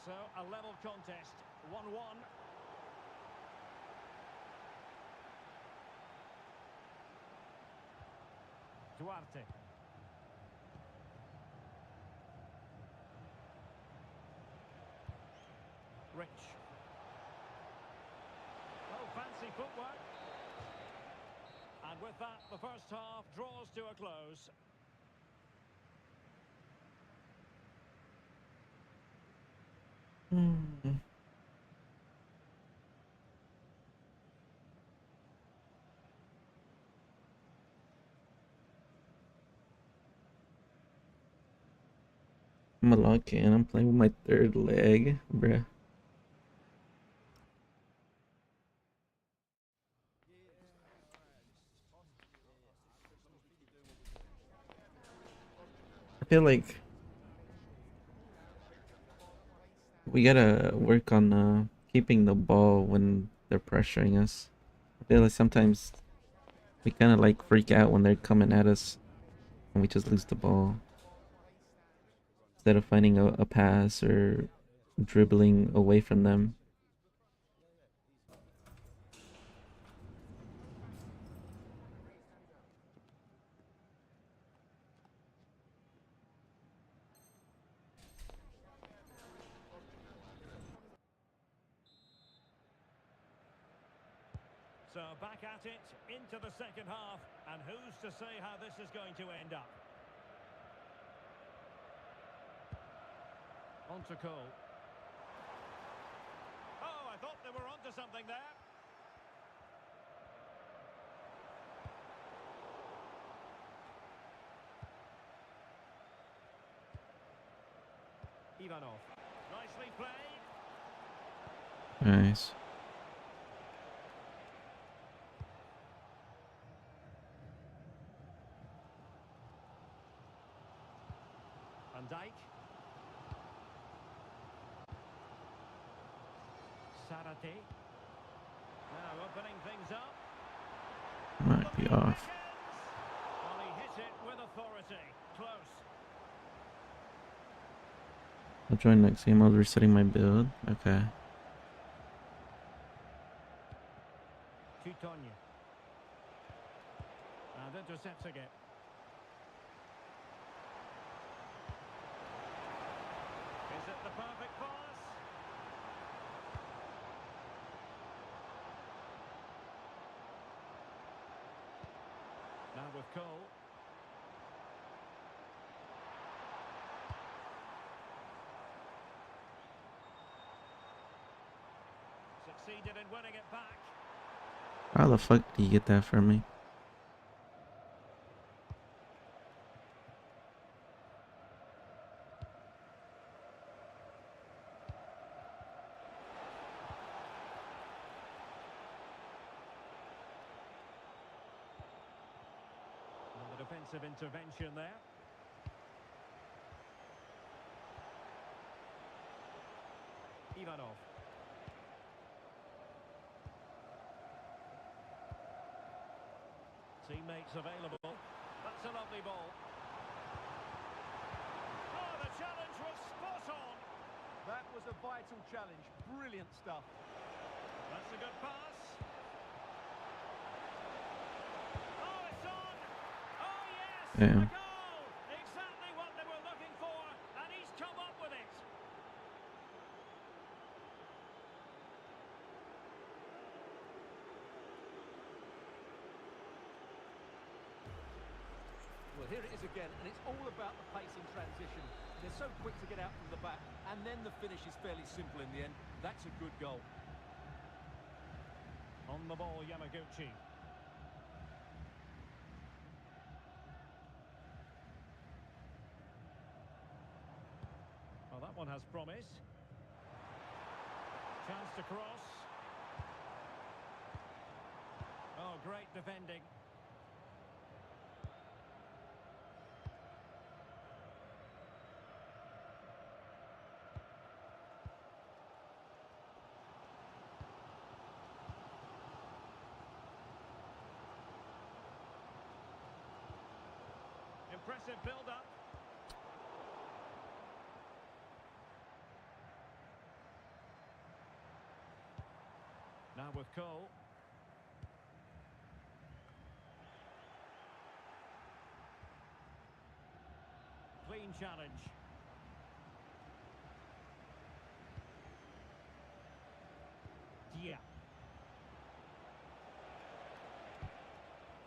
So, a level contest. 1-1. Duarte. Rich. Oh, fancy footwork. And with that, the first half draws to a close. Hmm. I'm a lucky and I'm playing with my third leg, bruh. I feel like we gotta work on keeping the ball when they're pressuring us. I feel like sometimes we kind of like freak out when they're coming at us and we just lose the ball instead of finding a pass or dribbling away from them. So back at it into the second half, and who's to say how this is going to end up? On to Cole. Oh, I thought they were onto something there. Ivanov. Nicely played. Nice. Van Dijk. Sarate. Now opening things up. Might be off. Well, he hit it with authority. Close. I'll join next game. I was resetting my build. Okay. Teutonia. And intercepts again. Is it the perfect pass? Now with Cole. Succeeded in winning it back. How the fuck do you get that from me? defensive intervention there. Ivanov. Teammates available. That's a lovely ball. Oh, the challenge was spot on. That was a vital challenge. Brilliant stuff. That's a good pass. Oh, it's on. Oh, yes. Yeah. A goal. Exactly what they were looking for. And he's come up with it. Well, here it is again, and it's all about the pace in transition. They're so quick to get out from the back, and then the finish is fairly simple in the end. That's a good goal. On the ball, Yamaguchi. Well, that one has promise. Chance to cross. Oh, great defending. Impressive build-up. Now with Cole. Clean challenge. Dia.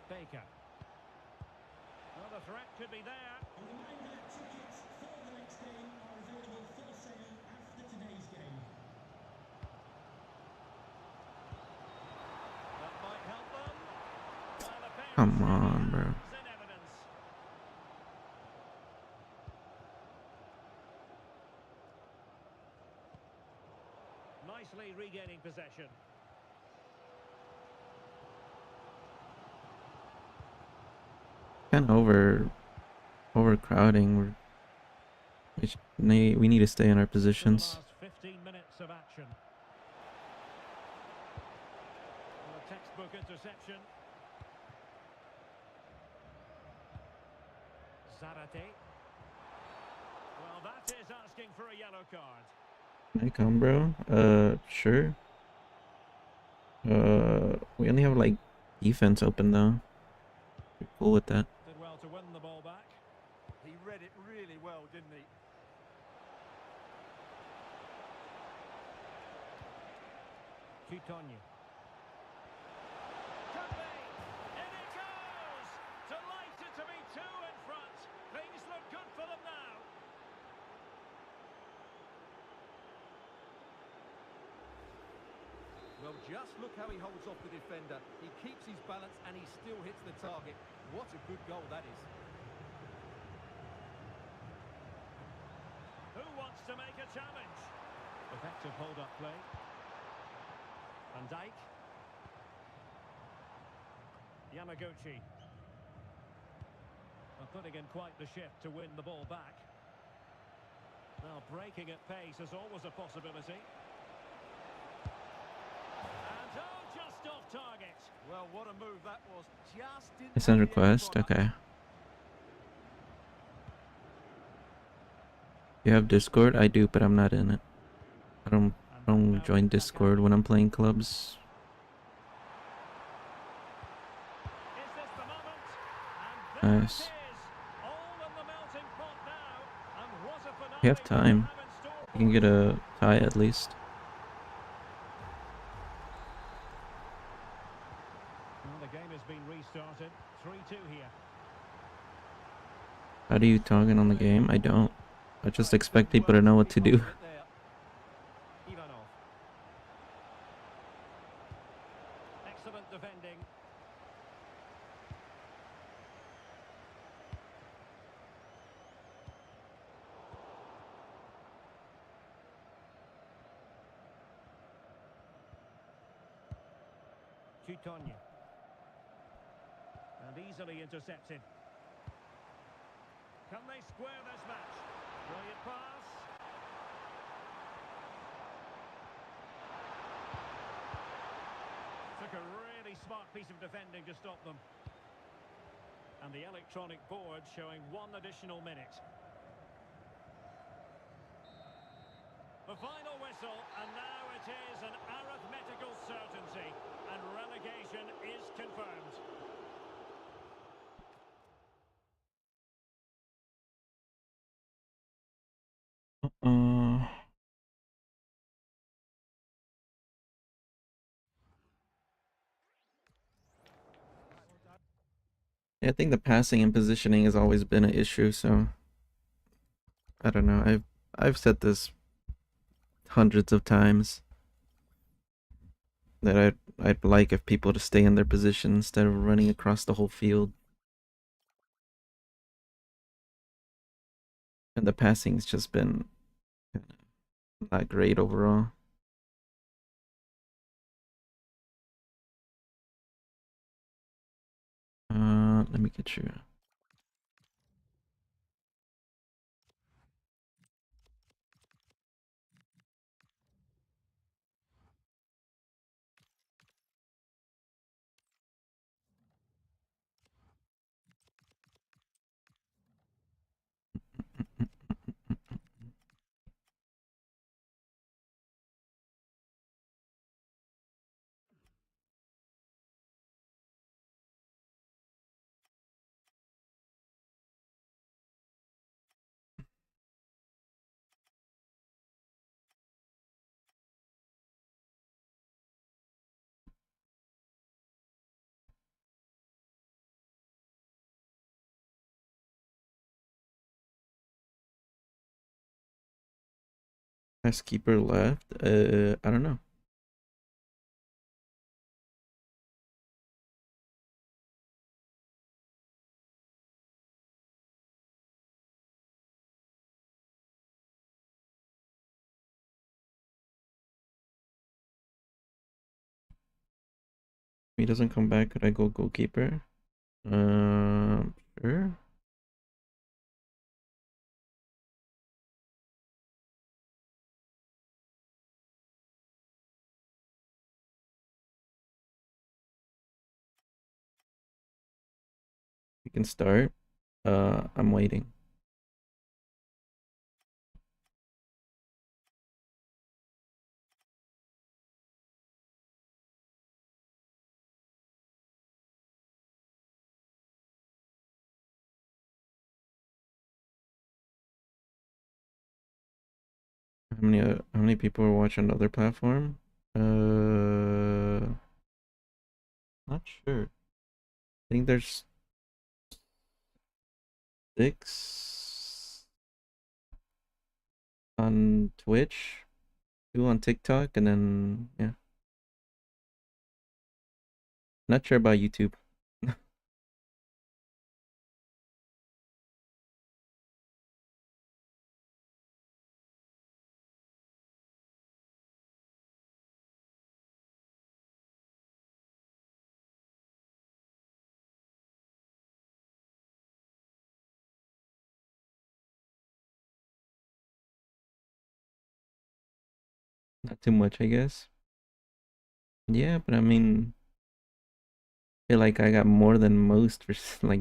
Baker. Well, the threat could be there. A reminder, tickets for the next game are available for sale after today's game. That might help them. Well, a pair Come of on, bro. hands in evidence. Nicely regaining possession. Kind of overcrowding. We need to stay in our For the positions. last 15 minutes of action. Well, a textbook interception. Zarate. Well, that is asking for a yellow card. Can I come, bro? Sure. We only have like defense open though. You're cool with that. Did well to win the ball back. He read it really well, didn't he? Chitonyi. Could be. In it goes! Delighted to be two in front. Things look good for them now. Well, just look how he holds off the defender. He keeps his balance and he still hits the target. What a good goal that is. Who wants to make a challenge? Effective hold-up play. Van Dijk. Yamaguchi. Well, putting in quite the shift to win the ball back. Now, breaking at pace is always a possibility. And oh, just off target. Well, what a move that was. Just didn't I send have the end request. product. Okay. You have Discord? I do, but I'm not in it. I don't join Discord when I'm playing clubs. Is this the moment? And there Nice. it is. All in the melting pot now. And what a finale You have they time. have in store You can get a tie at least. Well, the game has been restarted. 3-2 here. How do you target on the game? I don't. I just expect people to know what to do. There. Ivanov. Excellent defending. Chitonyi. And easily intercepted. Can they square this match? Brilliant pass. Took a really smart piece of defending to stop them. And the electronic board showing 1 additional minute. The final whistle, and now it is an arithmetical certainty, and relegation is confirmed. Yeah, I think the passing and positioning has always been an issue, so I don't know. I've said this hundreds of times that I'd like if people to stay in their position instead of running across the whole field. And the passing's just been not great overall. Let me get you. Best keeper left? I don't know. If he doesn't come back, could I go goalkeeper? Sure. We can start. I'm waiting. How many people are watching other platform? Not sure. I think there's 6 on Twitch, 2 on TikTok, and then yeah. Not sure about YouTube. Not too much, I guess. Yeah, but I mean, I feel like I got more than most for like,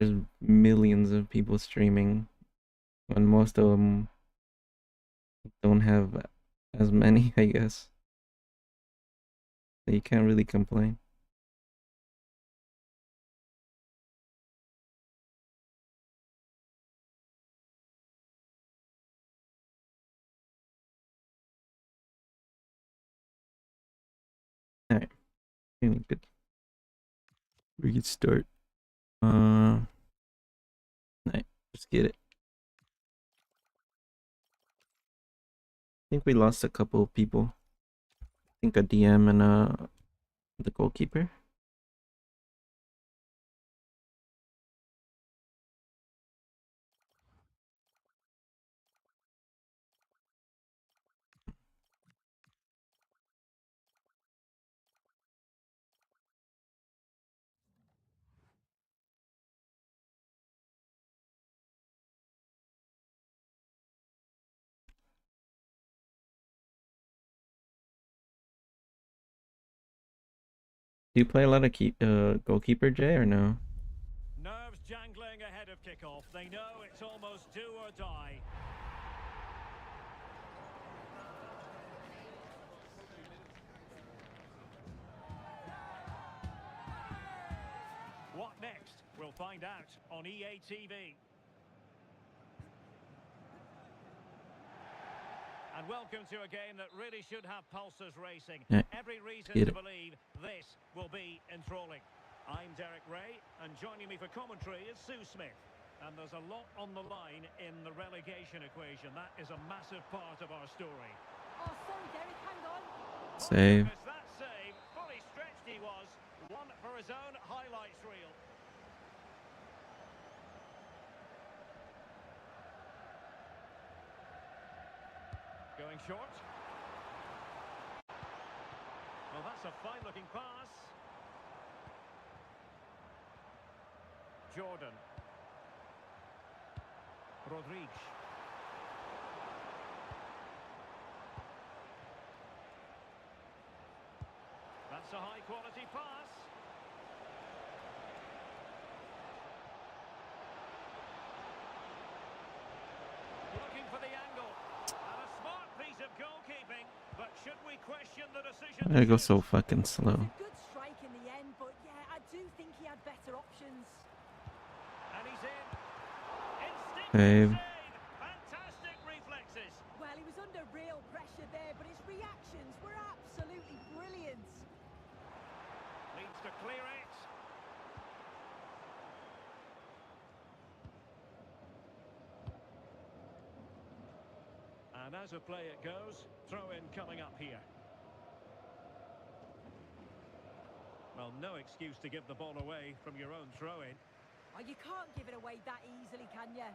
there's millions of people streaming, and most of them don't have as many, I guess. So you can't really complain. Alright, feeling good. We could start. Alright, let's get it. I think we lost a couple of people. I think a DM and the goalkeeper. Do you play a lot of goalkeeper, Jay, or no? Nerves jangling ahead of kickoff. They know it's almost do or die. What next? We'll find out on EA TV. And welcome to a game that really should have pulses racing. Yeah, Every reason get to it. believe this will be enthralling. I'm Derek Ray, and joining me for commentary is Sue Smith. And there's a lot on the line in the relegation equation. That is a massive part of our story. Oh, sorry, Derek, hang on. Save. Missed that save. Fully stretched he was. One for his own highlights reel. Going short. Well, that's a fine-looking pass. Jordan. Rodriguez. That's a high-quality pass. Looking for the angle. And a smart piece of goalkeeping. But should we question the decision? I go so fucking It slow. was a good strike in the end, but yeah, I do think he had better options. And he's in. Save. Instinctive save. Fantastic reflexes. Well, he was under real pressure there, but his reactions were absolutely brilliant. Needs to clear it. And as a play it goes, throw in coming up here. Well, no excuse to give the ball away from your own throw-in. Oh, you can't give it away that easily, can you?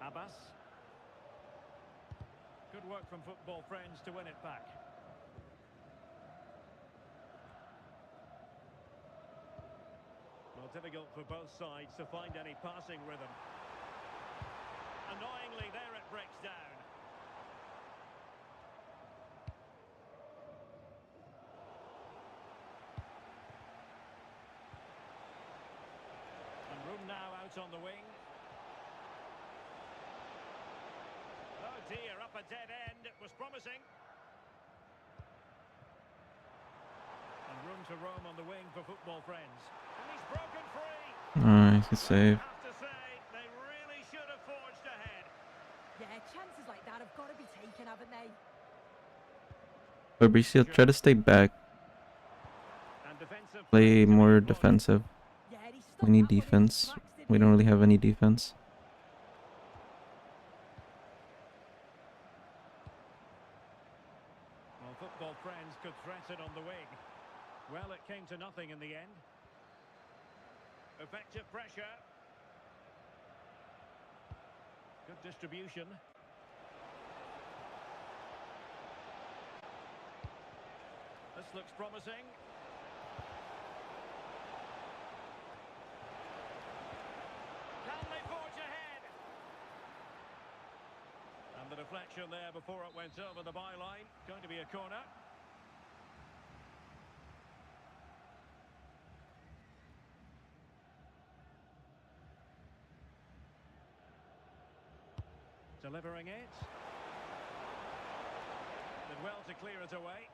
Abbas. Good work from football friends to win it back. Well, difficult for both sides to find any passing rhythm. Annoyingly, there it breaks down. And room now out on the wing. Oh dear, up a dead end. It was promising. And room to roam on the wing for football friends. And he's broken free. Nice, good save. I have to say, they really should have forged ahead. Yeah, chances like that have got to be taken, haven't they? Fabricio, try to stay back. And defensive Play play to more be employed. defensive. Yeah, he stopped We need that one in his defense. tracks, didn't We he? don't really have any defense. Well, football friends could threaten on the wing. Well, it came to nothing in the end. Effective pressure. Good distribution. This looks promising. Can they forge ahead? And the deflection there before it went over the byline. Going to be a corner. Delivering it. Did well to clear it away.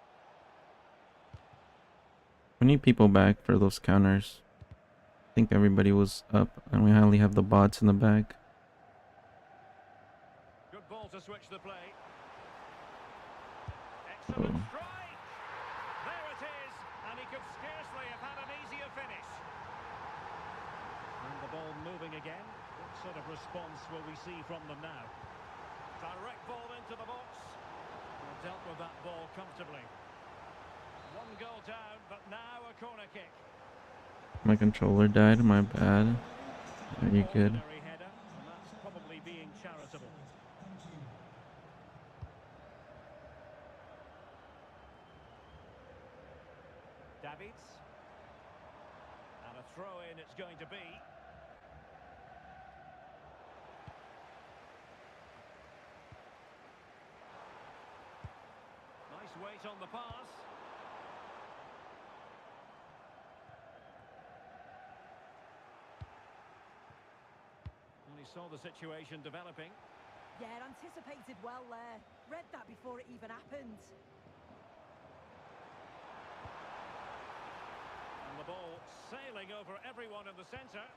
We need people back for those counters. I think everybody was up, and we only have the bots in the back. Good ball to switch the play. Excellent Oh. strike. There it is. And he could scarcely have had an easier finish. And the ball moving again. What sort of response will we see from them now? Direct ball into the box. Well, dealt with that ball comfortably. One goal down, but now a corner kick. My controller died, my bad. Very good. Ordinary header, and that's probably being charitable. Davids. And a throw-in it's going to be. wait on the pass. And he saw the situation developing. Yeah, anticipated well there. Read that before it even happened. And the ball sailing over everyone in the centre.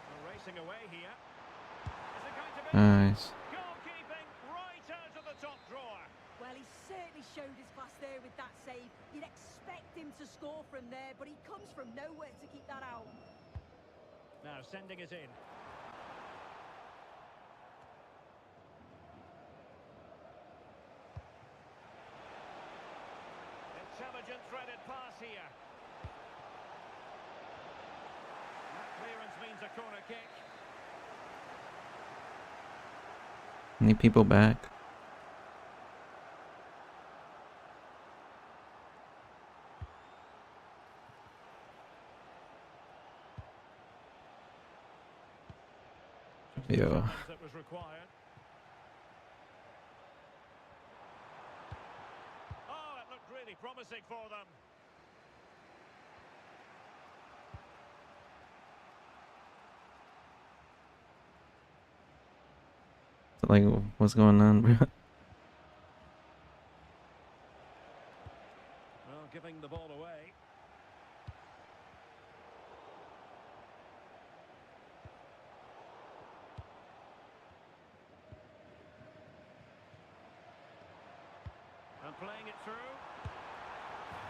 And racing away here. Is it going to be? Nice. Goalkeeping right out of the top drawer. Well, he certainly showed his class there with that save. You'd expect him to score from there, but he comes from nowhere to keep that out. Now sending it in. Intelligent threaded pass here. That clearance means a corner kick. Need people back. Just the Yo. challenge that was required. Oh, it looked really promising for them. So, like, what's going on, bro? Well, giving the ball away. And playing it through.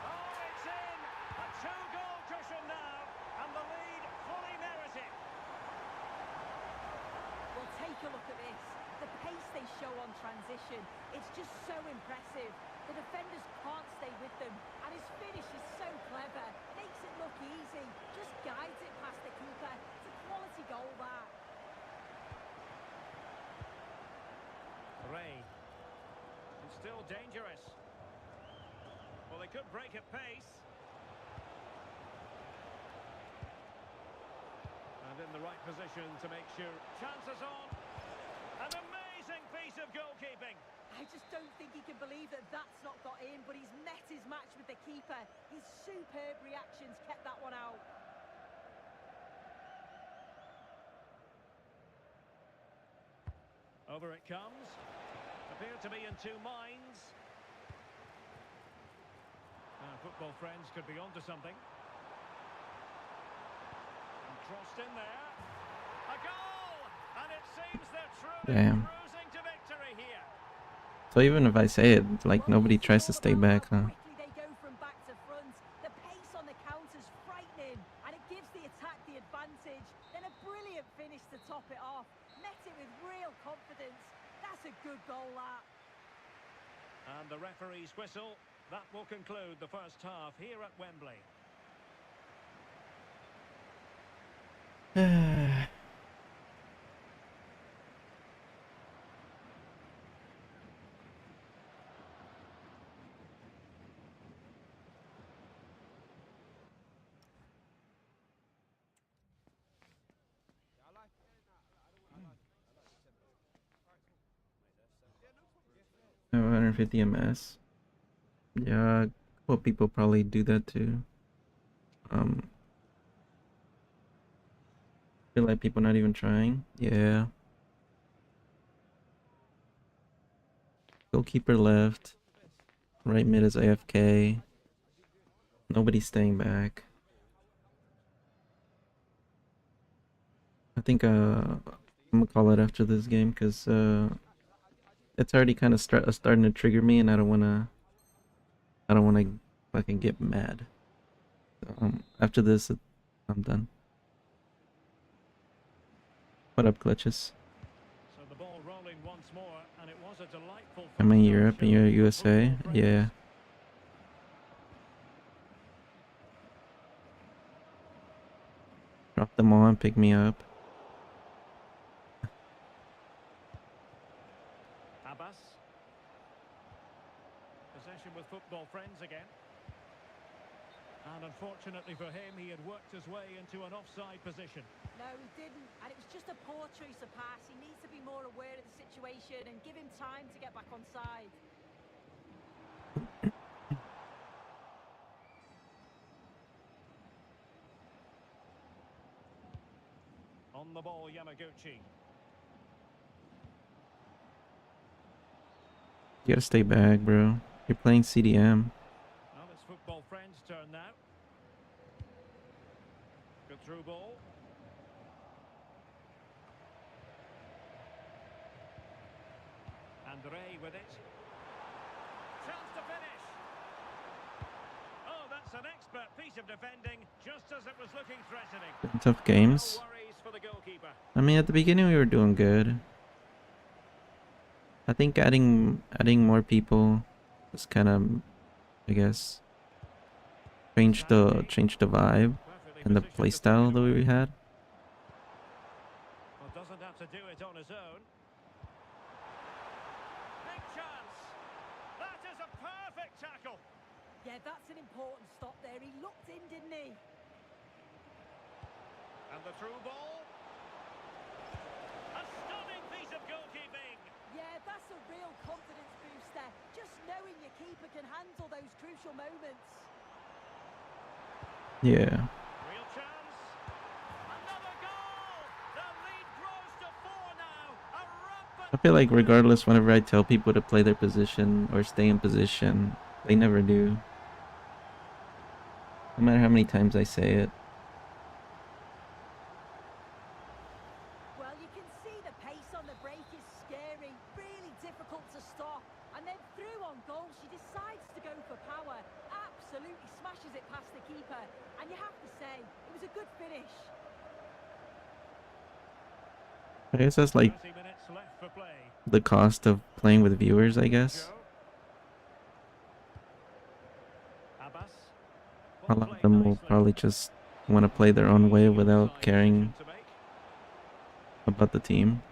Oh, it's in! A two-goal cushion now, and the lead fully merited. Well, take a look at this. The pace they show on transition, it's just so impressive. The defenders can't stay with them, and his finish is so clever. Makes it look easy, just guides it past the keeper. It's a quality goal, that. Ray. It's still dangerous. Well, they could break at pace. And in the right position to make sure. Chances on. An amazing piece of goalkeeping. I just don't think he can believe that that's not got in, but he's met his match with the keeper. His superb reactions kept that one out. Over it comes. Appear to be in two minds. Football friends could be onto something. And crossed in there. A goal! And it seems they're truly Damn. cruising to victory here. So even if I say it, like, Well, nobody this is tries to all stay about back, how huh? quickly they go from back to front. The pace on the counter's frightening, and it gives the attack the advantage. Then a brilliant finish to top it off. Met it with real confidence. That's a good goal, that. And the referee's whistle. That will conclude the first half here at Wembley. I have 150 ms. Yeah, well, people probably do that too. Feel like people not even trying. Yeah. Goalkeeper left. Right mid is AFK. Nobody's staying back. I think I'm gonna call it after this game because it's already kind of starting to trigger me, and I don't wanna fucking get mad. So, after this, I'm done. What up, glitches? So the ball rolling once more, and it was a delightful. I'm in first Europe half and you're show for USA. football friends. Yeah. Drop them on, pick me up. Abbas. Possession with football friends again. And unfortunately for him, he had worked his way into an offside position. No, he didn't, and it was just a poor choice of pass. He needs to be more aware of the situation and give him time to get back on side. On the ball, Yamaguchi. You gotta stay back, bro. You're playing CDM. Now it's Football Friends' turn now. Good through ball. And Ray with it. Chance to finish. Oh, that's an expert piece of defending, just as it was looking threatening. Tough games. No worries for the goalkeeper. I mean, at the beginning we were doing good. I think adding more people just kind of, I guess, changed the vibe Perfectly and the positioned play to style put that it we had. Well, doesn't have to do it on his own. Big chance. That is a perfect tackle. Yeah, that's an important stop there. He looked in, didn't he? And the through ball. A stunning piece of goalkeeping. Yeah, that's a real confidence booster. Just knowing your keeper can handle those crucial moments. Yeah. Real chance. Another goal. The lead grows to 4 now. A rampant. I feel like regardless, whenever I tell people to play their position or stay in position, they never do. No matter how many times I say it. Well, you can see the pace on the break is scary, really difficult to stop. And then through on goal, she decides to go for power. Absolutely smashes it past the keeper. And you have to say, it was a good finish. I guess that's like 30 minutes left for play. the cost of playing with viewers, I guess. Joe. Abbas. A Ball lot of played them will nicely. probably just want to play their own way without Offside caring decision to make. about the team.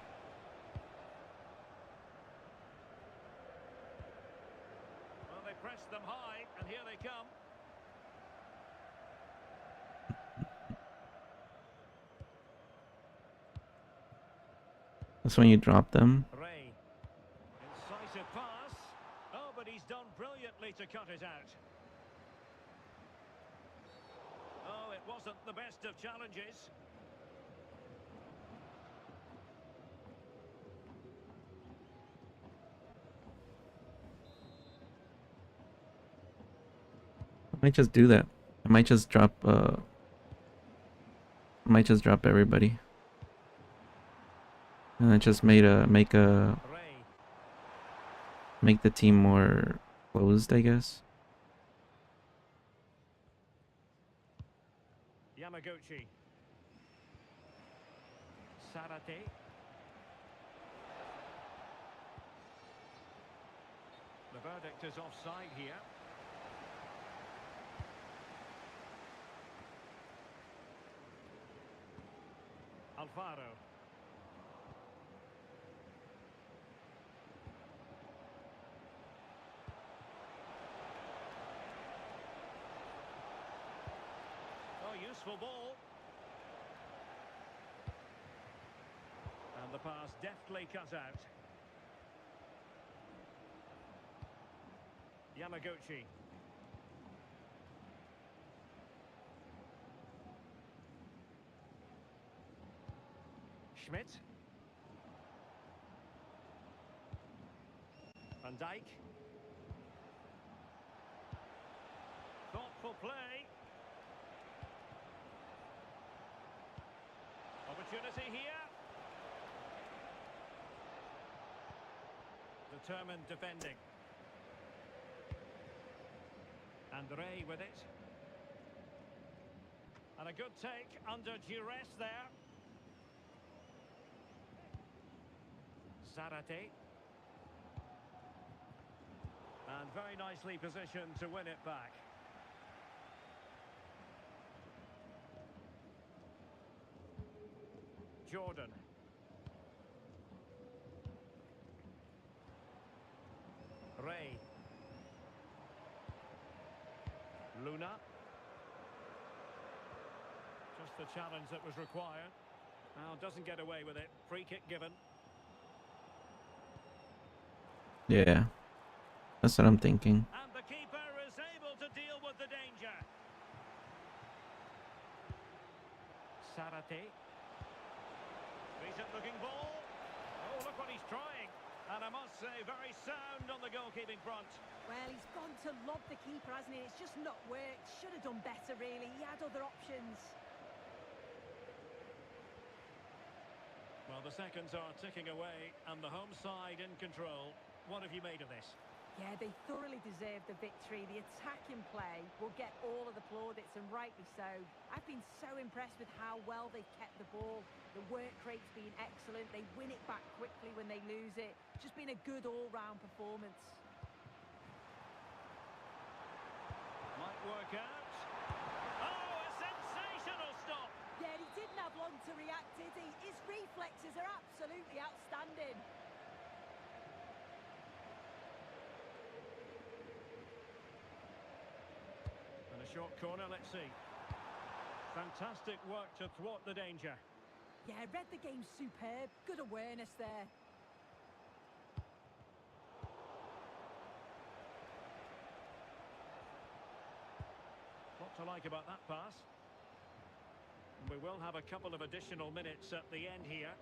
Well, they pressed them high, and here they come. That's when you drop them. Ray. Incisive pass. Oh, but he's done brilliantly to cut it out. Oh, it wasn't the best of challenges. I might just do that. I might just drop everybody. And I just make Ray. the team more closed, I guess. Yamaguchi. Sarate. The verdict is offside here. Alfaro. Oh, useful ball. And the pass deftly cut out. Yamaguchi. Schmidt. Van Dijk. Thoughtful play. Opportunity here. Determined defending. And Ray with it. And a good take under duress there. Zarate. And very nicely positioned to win it back. Jordan. Ray. Luna. Just the challenge that was required. Now doesn't get away with it. Free kick given. Yeah. That's what I'm thinking. And the keeper is able to deal with the danger. Sarate. decent looking ball. Oh, look what he's trying. And I must say, very sound on the goalkeeping front. Well, he's gone to lob the keeper, hasn't he? It's just not worked. Should have done better, really. He had other options. Well, the seconds are ticking away, and the home side in control. What have you made of this? Yeah, they thoroughly deserve the victory. The attacking play will get all of the plaudits, and rightly so. I've been so impressed with how well they've kept the ball. The work rate's been excellent. They win it back quickly when they lose it. Just been a good all-round performance. Might work out. Oh, a sensational stop! Yeah, he didn't have long to react, did he? His reflexes are absolutely outstanding. And a short corner, let's see. Fantastic work to thwart the danger. Yeah, read the game superb. Good awareness there. What to like about that pass? We will have a couple of additional minutes at the end here.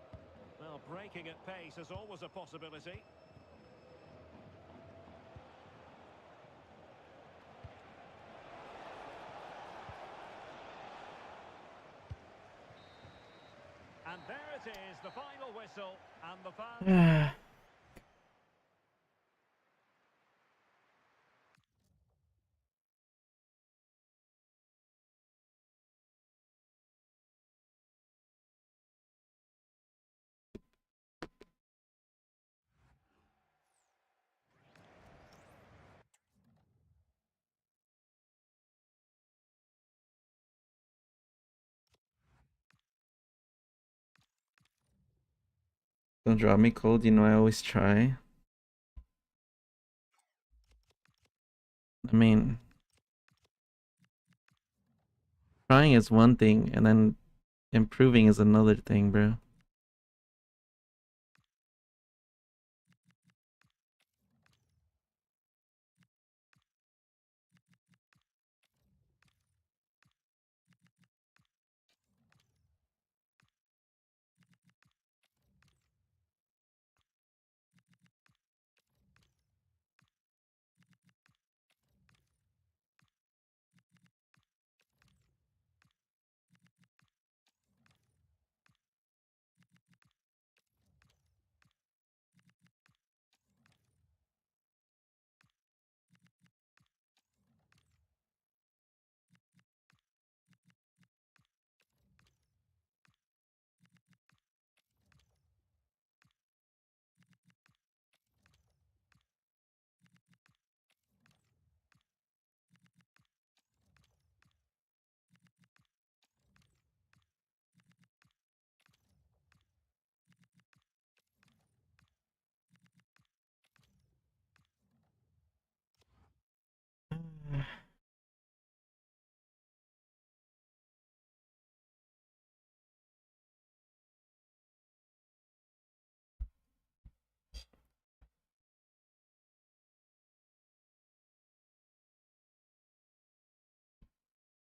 Well, breaking at pace is always a possibility. And there it is, the final whistle, and the fans... Don't drop me cold, you know I always try. I mean, trying is one thing, and then improving is another thing, bro.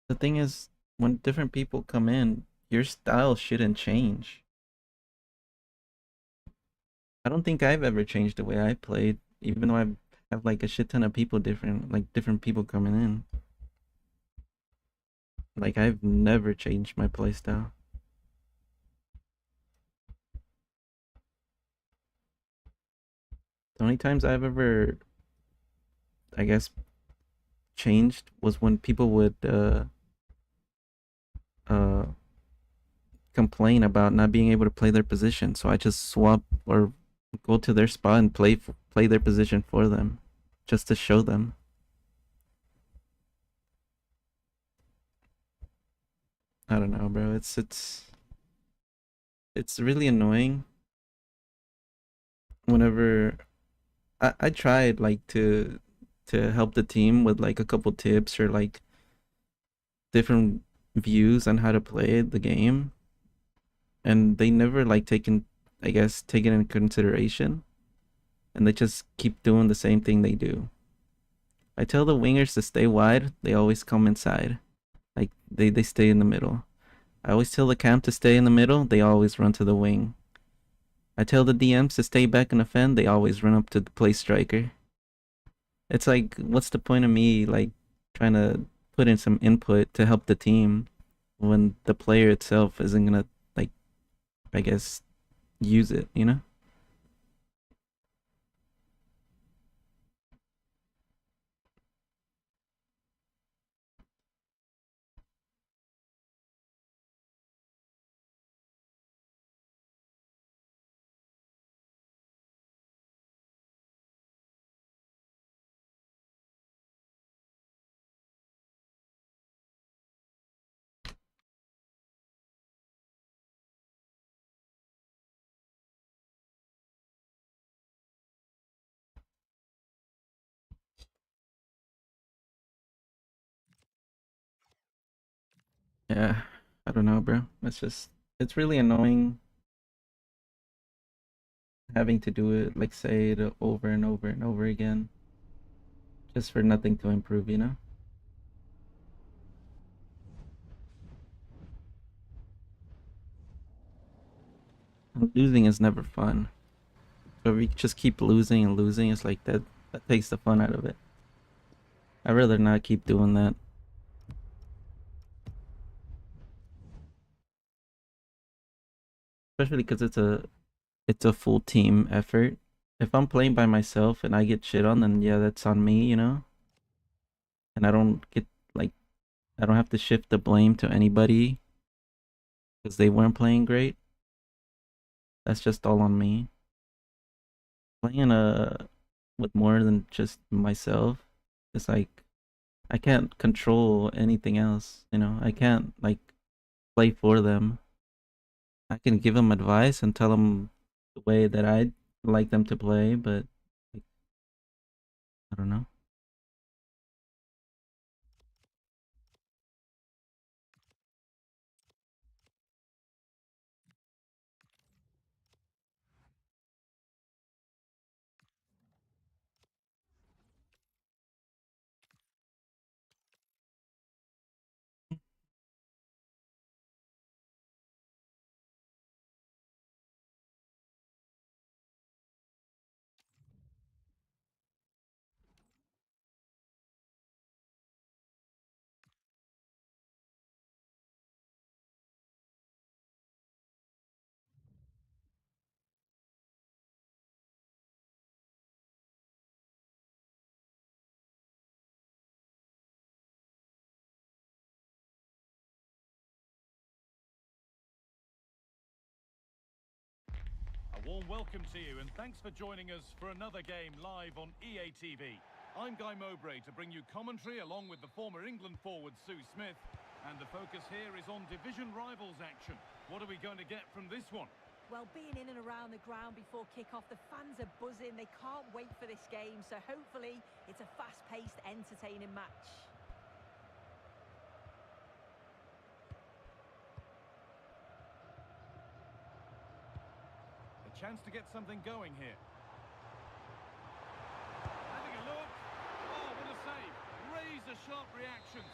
The thing is, when different people come in, your style shouldn't change. I don't think I've ever changed the way I played, even though I have like a shit ton of people different people coming in. Like, I've never changed my playstyle. The only times I've ever, I guess, changed was when people would complain about not being able to play their position, so I just swap or go to their spot and play their position for them, just to show them. I don't know, bro. It's really annoying. Whenever I tried like to help the team with like a couple tips or like different views on how to play the game, and they never like taken in consideration, and they just keep doing the same thing they do. I tell the wingers to stay wide, they always come inside. Like they stay in the middle. I always tell the camp to stay in the middle, they always run to the wing. I tell the DMs to stay back and defend, they always run up to play striker. It's like, what's the point of me like trying to put in some input to help the team when the player itself isn't gonna, like, I guess, use it, you know? Yeah, I don't know, bro. It's really annoying having to do it, like, say it over and over and over again, just for nothing to improve, you know? And losing is never fun. So if we just keep losing and losing, it's like that takes the fun out of it. I'd rather not keep doing that. Especially because it's a full team effort. If I'm playing by myself and I get shit on, then yeah, that's on me, you know? And I don't get, like, I don't have to shift the blame to anybody because they weren't playing great. That's just all on me. Playing with more than just myself, it's like I can't control anything else, you know? I can't, like, play for them. I can give them advice and tell them the way that I'd like them to play, but, like, I don't know. A warm welcome to you, and thanks for joining us for another game live on EA TV. I'm Guy Mowbray to bring you commentary along with the former England forward Sue Smith, and the focus here is on division rivals action. What are we going to get from this one? Well, being in and around the ground before kick-off, the fans are buzzing. They can't wait for this game, so hopefully it's a fast-paced, entertaining match. A chance to get something going here. Having a look. Oh, what a save. Razor-sharp reactions.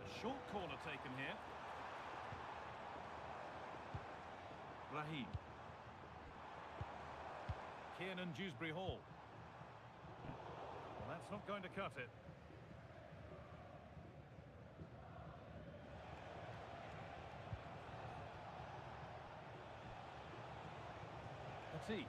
A short corner taken here. Raheem. Kiernan Dewsbury Hall. Well, that's not going to cut it. Petit.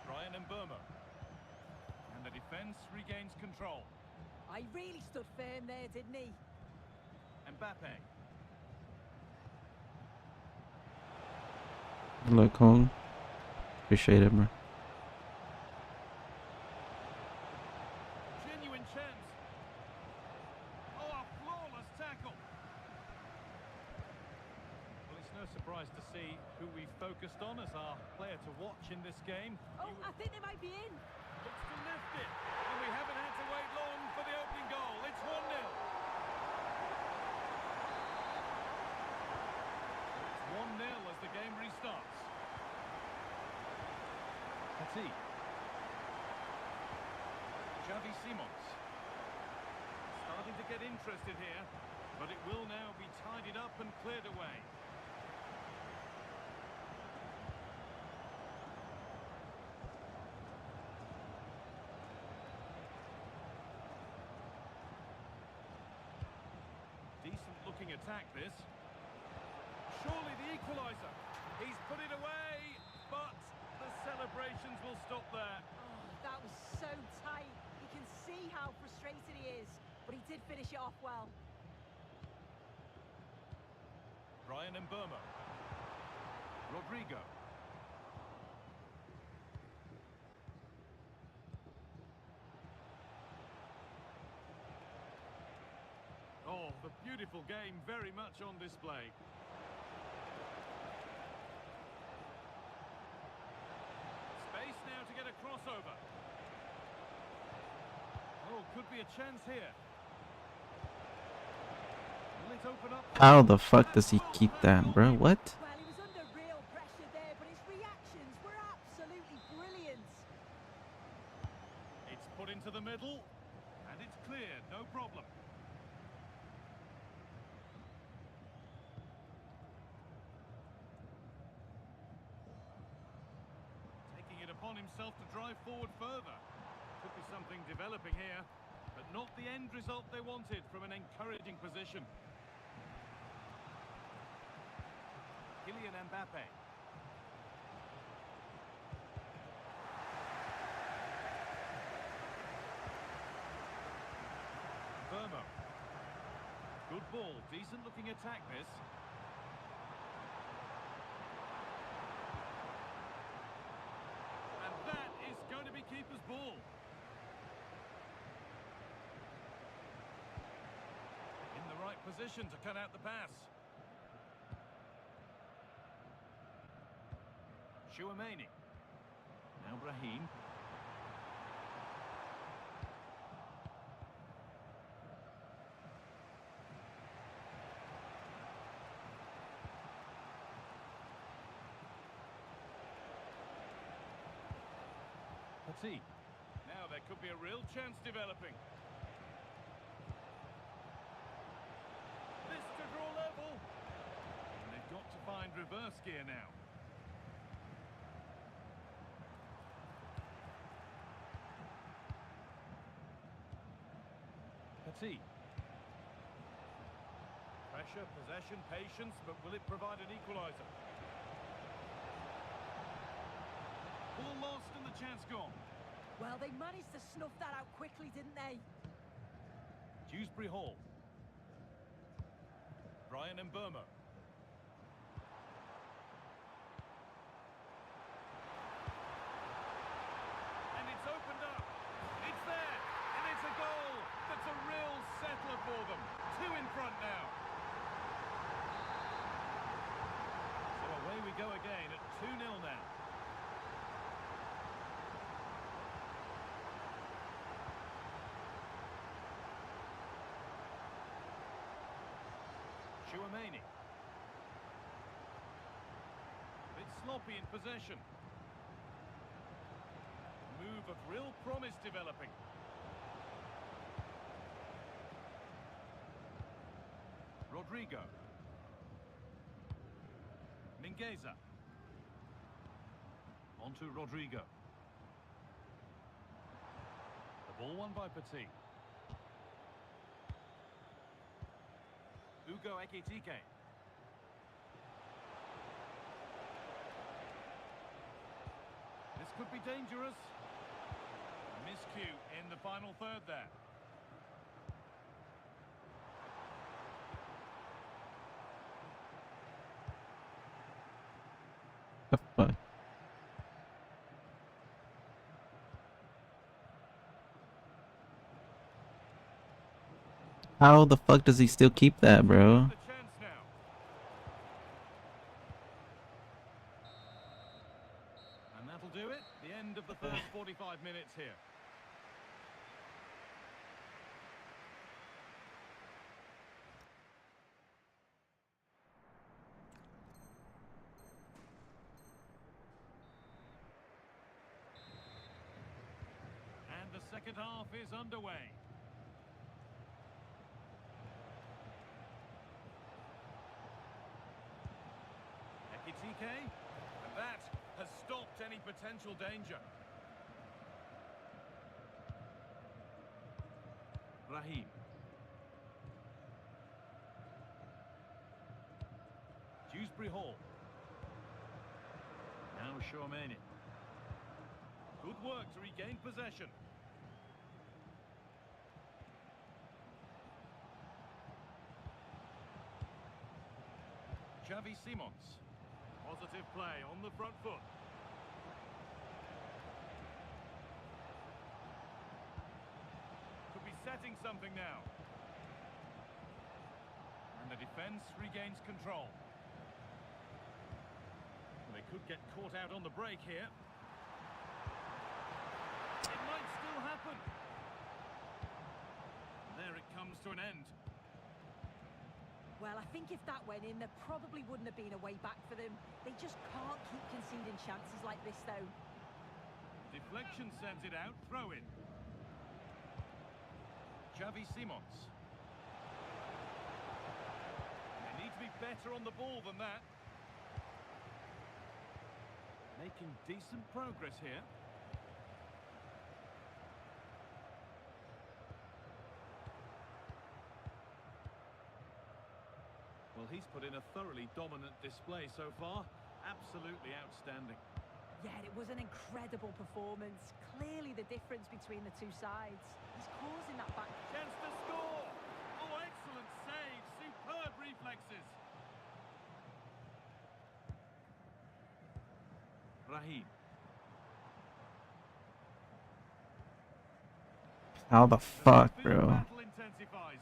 Brian Mbeumo. And the defence regains control. I really stood firm there, didn't he? Mbappe. Look, home. Appreciate it, bro. Genuine chance. Oh, a flawless tackle. Well, it's no surprise to see who we've focused on as our player to watch in this game. Oh, I think they might be in. Looks to lift it. And we haven't had to wait long for the opening goal. It's 1-0. It's 1-0 as the game restarts. Petit. Xavi Simons. Starting to get interested here, but it will now be tidied up and cleared away. Decent looking attack this. Surely the equaliser. He's put it away, but the celebrations will stop there. Oh, that was so tight. You can see how frustrated he is, but he did finish it off well. Brian Mbeumo. Rodrigo. Oh, the beautiful game very much on display. Space now to get a crossover. Oh, could be a chance here. Will it open up? How the fuck does he keep that, bro? What? Well, he was under real pressure there, but his reactions were absolutely brilliant. It's put into the middle, and it's cleared, no problem. Taking it upon himself to drive forward further. Could be something developing here, but not the end result they wanted from an encouraging position. Kylian Mbappe. Vermo. Good ball, decent looking attack this. And that is going to be keeper's ball. In the right position to cut out the pass. Chouameni. Now Brahim. Petit. Now there could be a real chance developing. This to draw level. And they've got to find reverse gear now. Petit. Pressure, possession, patience, but will it provide an equaliser? Ball lost and the chance gone. Well, they managed to snuff that out quickly, didn't they? Dewsbury Hall. Brian Mbeumo. And it's opened up. It's there. And it's a goal. That's a real settler for them. 2 in front now. So away we go again at 2-0 now. Chouameni. A bit sloppy in possession. Move of real promise developing. Rodrigo. Mingueza. On to Rodrigo. The ball won by Petit. Ugo Ekitike. This could be dangerous. A miscue in the final third there. The fuck? How the fuck does he still keep that, bro? The chance now. And that'll do it. The end of the first 45 minutes here. second half is underway. Ekitike, and that has stopped any potential danger. Raheem. Dewsbury Hall. Now Shawmeni. Good work to regain possession. Xavi Simons. Positive play on the front foot. Could be setting something now. And the defence regains control. They could get caught out on the break here. It might still happen. There it comes to an end. Well, I think if that went in, there probably wouldn't have been a way back for them. They just can't keep conceding chances like this, though. Deflection sends it out. Throw in. Xavi Simons. They need to be better on the ball than that. Making decent progress here. Well, he's put in a thoroughly dominant display so far. Absolutely outstanding. Yeah, it was an incredible performance. Clearly the difference between the two sides. He's causing that back. Chance to score! Oh, excellent save. Superb reflexes. Raheem. How the fuck, bro? Battle intensifies.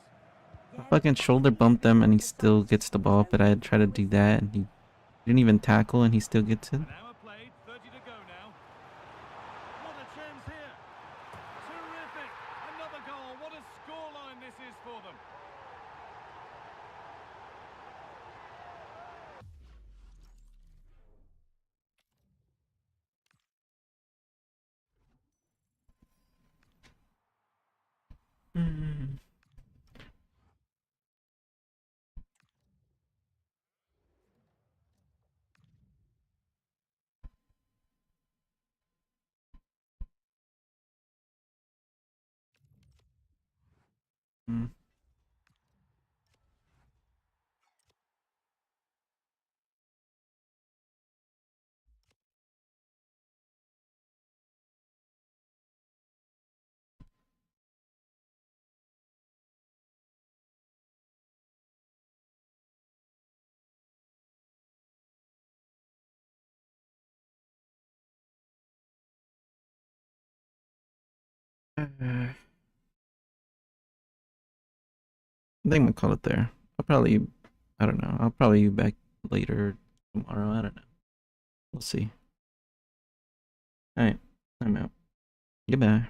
I fucking shoulder bumped them and he still gets the ball, but I tried to do that and he didn't even tackle and he still gets it. An hour played, 30 to go now. What a chance here. Terrific. Another goal. What a scoreline this is for them. Mm. I think I'm gonna call it there. I don't know. I'll probably be back later tomorrow. I don't know. We'll see. Alright, I'm out. Goodbye.